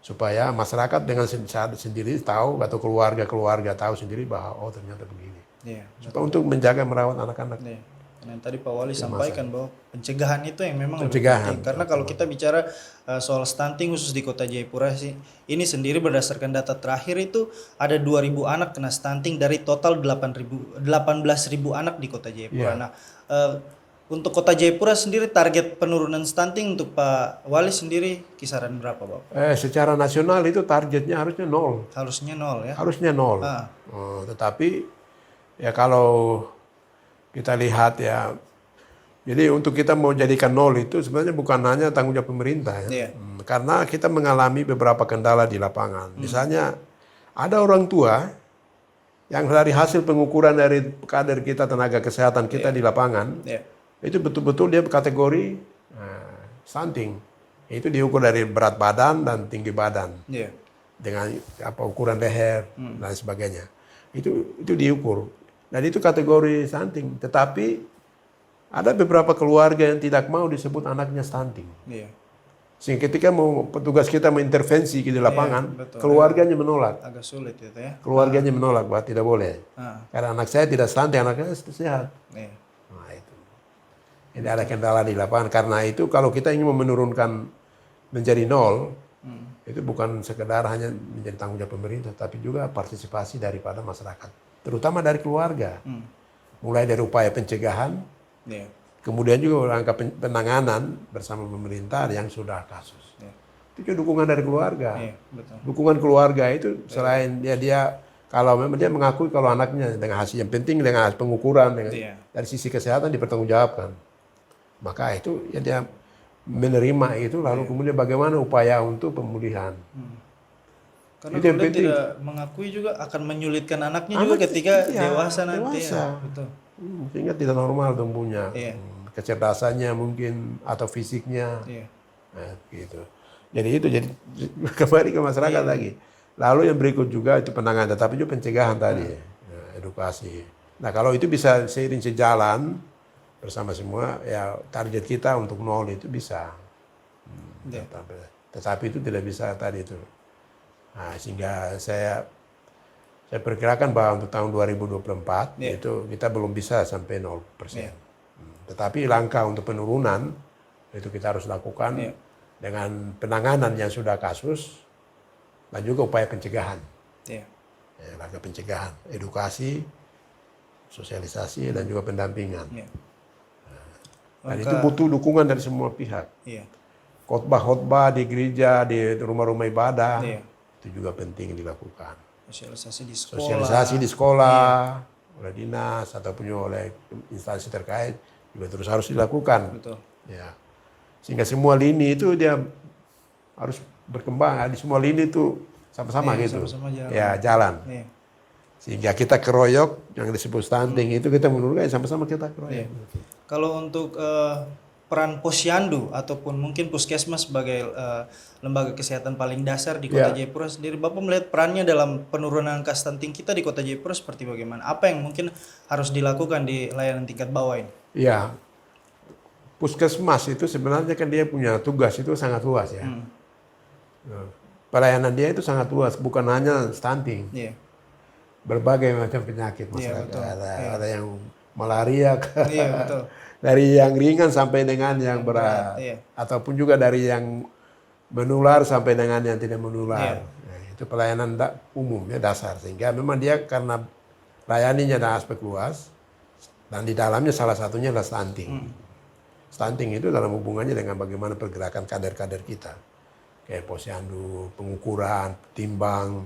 Speaker 2: Supaya masyarakat dengan sendiri tahu, atau keluarga tahu sendiri bahwa oh ternyata begini.
Speaker 1: Iya.
Speaker 2: Supaya untuk menjaga merawat anak-anak.
Speaker 1: Iya. Yang tadi Pak Wali sampaikan bahwa pencegahan itu yang memang lebih
Speaker 2: Pencegahan.
Speaker 1: penting. Karena kalau kita bicara soal stunting khusus di Kota Jayapura sih, ini sendiri berdasarkan data terakhir itu ada 2.000 anak kena stunting dari total 18.000 anak di Kota Jayapura.
Speaker 2: Iya.
Speaker 1: Nah, untuk Kota Jayapura sendiri target penurunan stunting untuk Pak Wali sendiri kisaran berapa, Bapak?
Speaker 2: Secara nasional itu targetnya harusnya 0.
Speaker 1: Harusnya 0 ya.
Speaker 2: Harusnya 0.
Speaker 1: Ah.
Speaker 2: Tetapi ya kalau kita lihat ya, jadi untuk kita mau jadikan 0 itu sebenarnya bukan hanya tanggung jawab pemerintah ya.
Speaker 1: Iya.
Speaker 2: Karena kita mengalami beberapa kendala di lapangan. Misalnya ada orang tua yang dari hasil pengukuran dari kader kita, tenaga kesehatan kita di lapangan, itu betul-betul dia kategori stunting. Itu diukur dari berat badan dan tinggi badan. Dengan ukuran leher dan sebagainya. Itu diukur. Dan itu kategori stunting. Tetapi ada beberapa keluarga yang tidak mau disebut anaknya stunting. Sehingga ketika petugas kita mengintervensi di lapangan, keluarganya menolak.
Speaker 1: Agak sulit itu ya.
Speaker 2: Keluarganya menolak bahwa tidak boleh. Karena anak saya tidak stunting, anaknya sehat. Nah itu. Jadi ada kendala di lapangan. Karena itu kalau kita ingin menurunkan menjadi 0, itu bukan sekedar hanya menjadi tanggung jawab pemerintah, tapi juga partisipasi daripada masyarakat. Terutama dari keluarga. Mulai dari upaya pencegahan, kemudian juga langkah penanganan bersama pemerintah yang sudah kasus. Itu juga dukungan dari keluarga. Dukungan keluarga itu selain dia kalau memang dia mengakui kalau anaknya dengan hasil yang penting, dengan hasil pengukuran, dari sisi kesehatan dipertanggungjawabkan. Maka itu ya dia menerima itu, lalu kemudian bagaimana upaya untuk pemulihan.
Speaker 1: Karena itu kemudian tidak mengakui juga akan menyulitkan anaknya juga ketika dewasa nanti. Betul.
Speaker 2: Sehingga tidak normal tumbuhnya. Kecerdasannya mungkin atau fisiknya. Nah, gitu. Jadi itu jadi kembali ke masyarakat lagi. Lalu yang berikut juga itu penanganan, tetapi juga pencegahan tadi, edukasi. Nah kalau itu bisa seiring sejalan bersama semua, ya target kita untuk 0 itu bisa. Tetapi itu tidak bisa tadi itu. Nah, sehingga saya perkirakan bahwa untuk tahun 2024 itu kita belum bisa sampai 0%. Tetapi langkah untuk penurunan itu kita harus lakukan dengan penanganan yang sudah kasus dan juga upaya pencegahan. Langkah pencegahan, edukasi, sosialisasi dan juga pendampingan. Dan itu butuh dukungan dari semua pihak. Khotbah-khotbah di gereja, di rumah-rumah ibadah. Itu juga penting dilakukan. Sosialisasi di sekolah, oleh dinas ataupun oleh instansi terkait juga terus harus dilakukan.
Speaker 1: Betul.
Speaker 2: Ya. Sehingga semua lini itu dia harus berkembang di semua lini itu sama-sama gitu.
Speaker 1: Sama-sama jalan.
Speaker 2: Ya, jalan.
Speaker 1: Iya.
Speaker 2: Sehingga kita keroyok yang disebut stunting itu kita menurunkan sama-sama kita keroyok.
Speaker 1: Kalau untuk peran Posyandu ataupun mungkin Puskesmas sebagai lembaga kesehatan paling dasar di Kota Jayapura sendiri, Bapak melihat perannya dalam penurunan angka stunting kita di Kota Jayapura seperti bagaimana? Apa yang mungkin harus dilakukan di layanan tingkat bawah ini?
Speaker 2: Ya, Puskesmas itu sebenarnya kan dia punya tugas itu sangat luas ya. Pelayanan dia itu sangat luas, bukan hanya stunting.
Speaker 1: Iya.
Speaker 2: Berbagai macam penyakit masyarakat. Ada yang malaria,
Speaker 1: Iya, betul.
Speaker 2: dari yang ringan sampai dengan yang berat, ataupun juga dari yang menular sampai dengan yang tidak menular. Nah, itu pelayanan umum ya, dasar, sehingga memang dia karena layaninya ada aspek luas dan di dalamnya salah satunya adalah stunting. Stunting itu dalam hubungannya dengan bagaimana pergerakan kader-kader kita, kayak posyandu, pengukuran, timbang,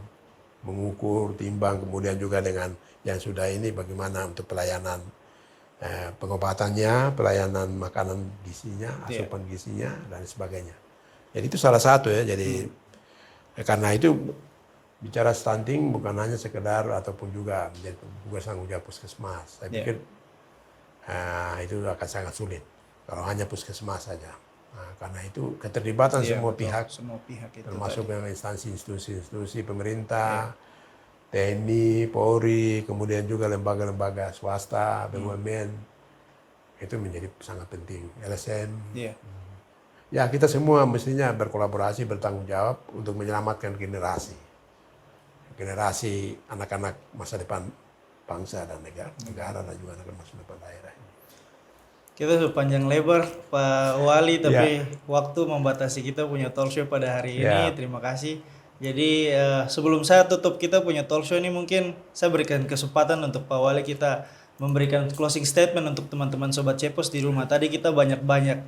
Speaker 2: mengukur, timbang, kemudian juga dengan yang sudah ini bagaimana untuk pelayanan pengobatannya, pelayanan makanan gizinya, asupan gizinya, dan sebagainya. Jadi itu salah satu ya. Jadi karena itu bicara stunting bukan hanya sekedar ataupun juga menjadi tugas tanggung jawab Puskesmas. Saya pikir itu akan sangat sulit kalau hanya Puskesmas saja. Nah, karena itu keterlibatan semua pihak itu termasuk dengan instansi-institusi pemerintah, TNI, Polri, kemudian juga lembaga-lembaga swasta, BUMN, itu menjadi sangat penting. LSM. Ya, kita semua mestinya berkolaborasi, bertanggung jawab untuk menyelamatkan generasi anak-anak masa depan bangsa dan negara dan juga anak masa depan daerah.
Speaker 1: Kita sudah panjang lebar Pak Wali, tapi waktu membatasi kita punya talk show pada hari ini. Terima kasih. Jadi sebelum saya tutup kita punya talk show ini, mungkin saya berikan kesempatan untuk Pak Wali kita memberikan closing statement untuk teman-teman Sobat Cepos di rumah. Tadi kita banyak-banyak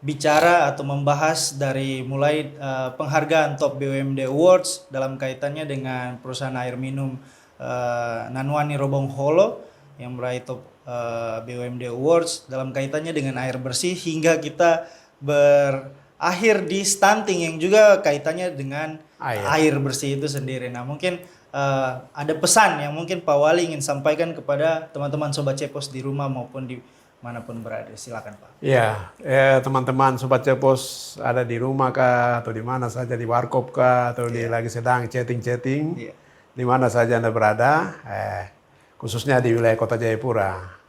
Speaker 1: bicara atau membahas dari mulai penghargaan Top BUMD Awards dalam kaitannya dengan perusahaan air minum Nanwani Robong Holo yang meraih Top BUMD Awards dalam kaitannya dengan air bersih, hingga kita akhir di stunting yang juga kaitannya dengan air bersih itu sendiri. Nah, mungkin ada pesan yang mungkin Pak Wali ingin sampaikan kepada teman-teman Sobat Cepos di rumah maupun di manapun berada. Silakan Pak.
Speaker 2: Ya, teman-teman Sobat Cepos ada di rumah kah, atau di mana saja, di warkop kah, atau lagi sedang chatting-chatting, di mana saja Anda berada, khususnya di wilayah Kota Jayapura.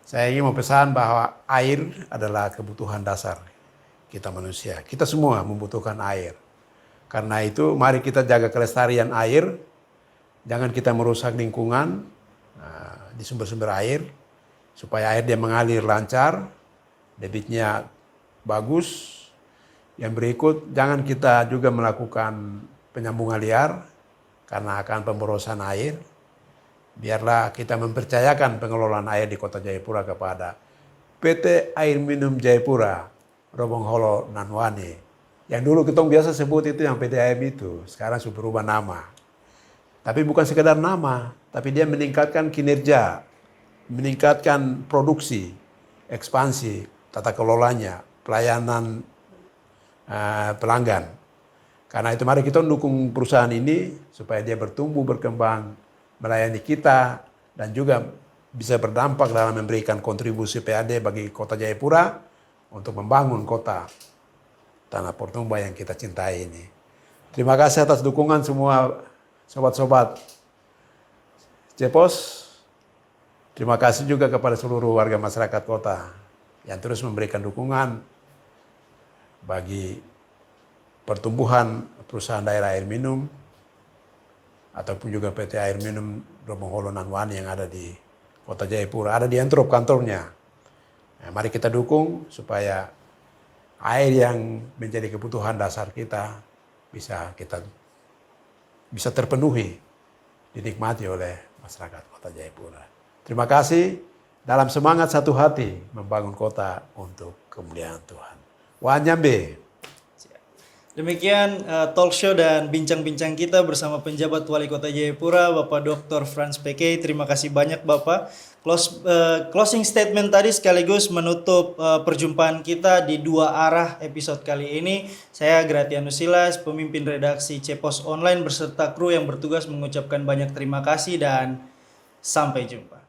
Speaker 2: Saya ingin mempesan bahwa air adalah kebutuhan dasar kita manusia. Kita semua membutuhkan air. Karena itu mari kita jaga kelestarian air. Jangan kita merusak lingkungan di sumber-sumber air. Supaya air dia mengalir lancar. Debitnya bagus. Yang berikut, jangan kita juga melakukan penyambungan liar. Karena akan pemborosan air. Biarlah kita mempercayakan pengelolaan air di Kota Jayapura kepada PT Air Minum Jayapura Robong Holo Nanwani. Yang dulu kita biasa sebut itu yang PT AIM itu, sekarang sudah berubah nama. Tapi bukan sekedar nama, tapi dia meningkatkan kinerja, meningkatkan produksi, ekspansi, tata kelolanya, pelayanan pelanggan. Karena itu mari kita mendukung perusahaan ini supaya dia bertumbuh, berkembang, melayani kita, dan juga bisa berdampak dalam memberikan kontribusi PAD bagi Kota Jayapura untuk membangun kota Tanah Portumba yang kita cintai ini. Terima kasih atas dukungan semua sobat-sobat Cepos. Terima kasih juga kepada seluruh warga masyarakat kota yang terus memberikan dukungan bagi pertumbuhan perusahaan daerah air minum ataupun juga PT Air Minum Robong Holo Nanwani yang ada di Kota Jayapura, ada di Entrop kantornya. Nah, mari kita dukung supaya air yang menjadi kebutuhan dasar kita bisa terpenuhi, dinikmati oleh masyarakat Kota Jayapura. Terima kasih, dalam semangat satu hati membangun kota untuk kemuliaan Tuhan. Wanyambe.
Speaker 1: Demikian talk show dan bincang-bincang kita bersama penjabat Wali Kota Jayapura, Bapak Dr. Franz PK. Terima kasih banyak Bapak. Closing statement tadi sekaligus menutup perjumpaan kita di dua arah episode kali ini. Saya Gratianus Silas, pemimpin redaksi Cepos Online beserta kru yang bertugas mengucapkan banyak terima kasih dan sampai jumpa.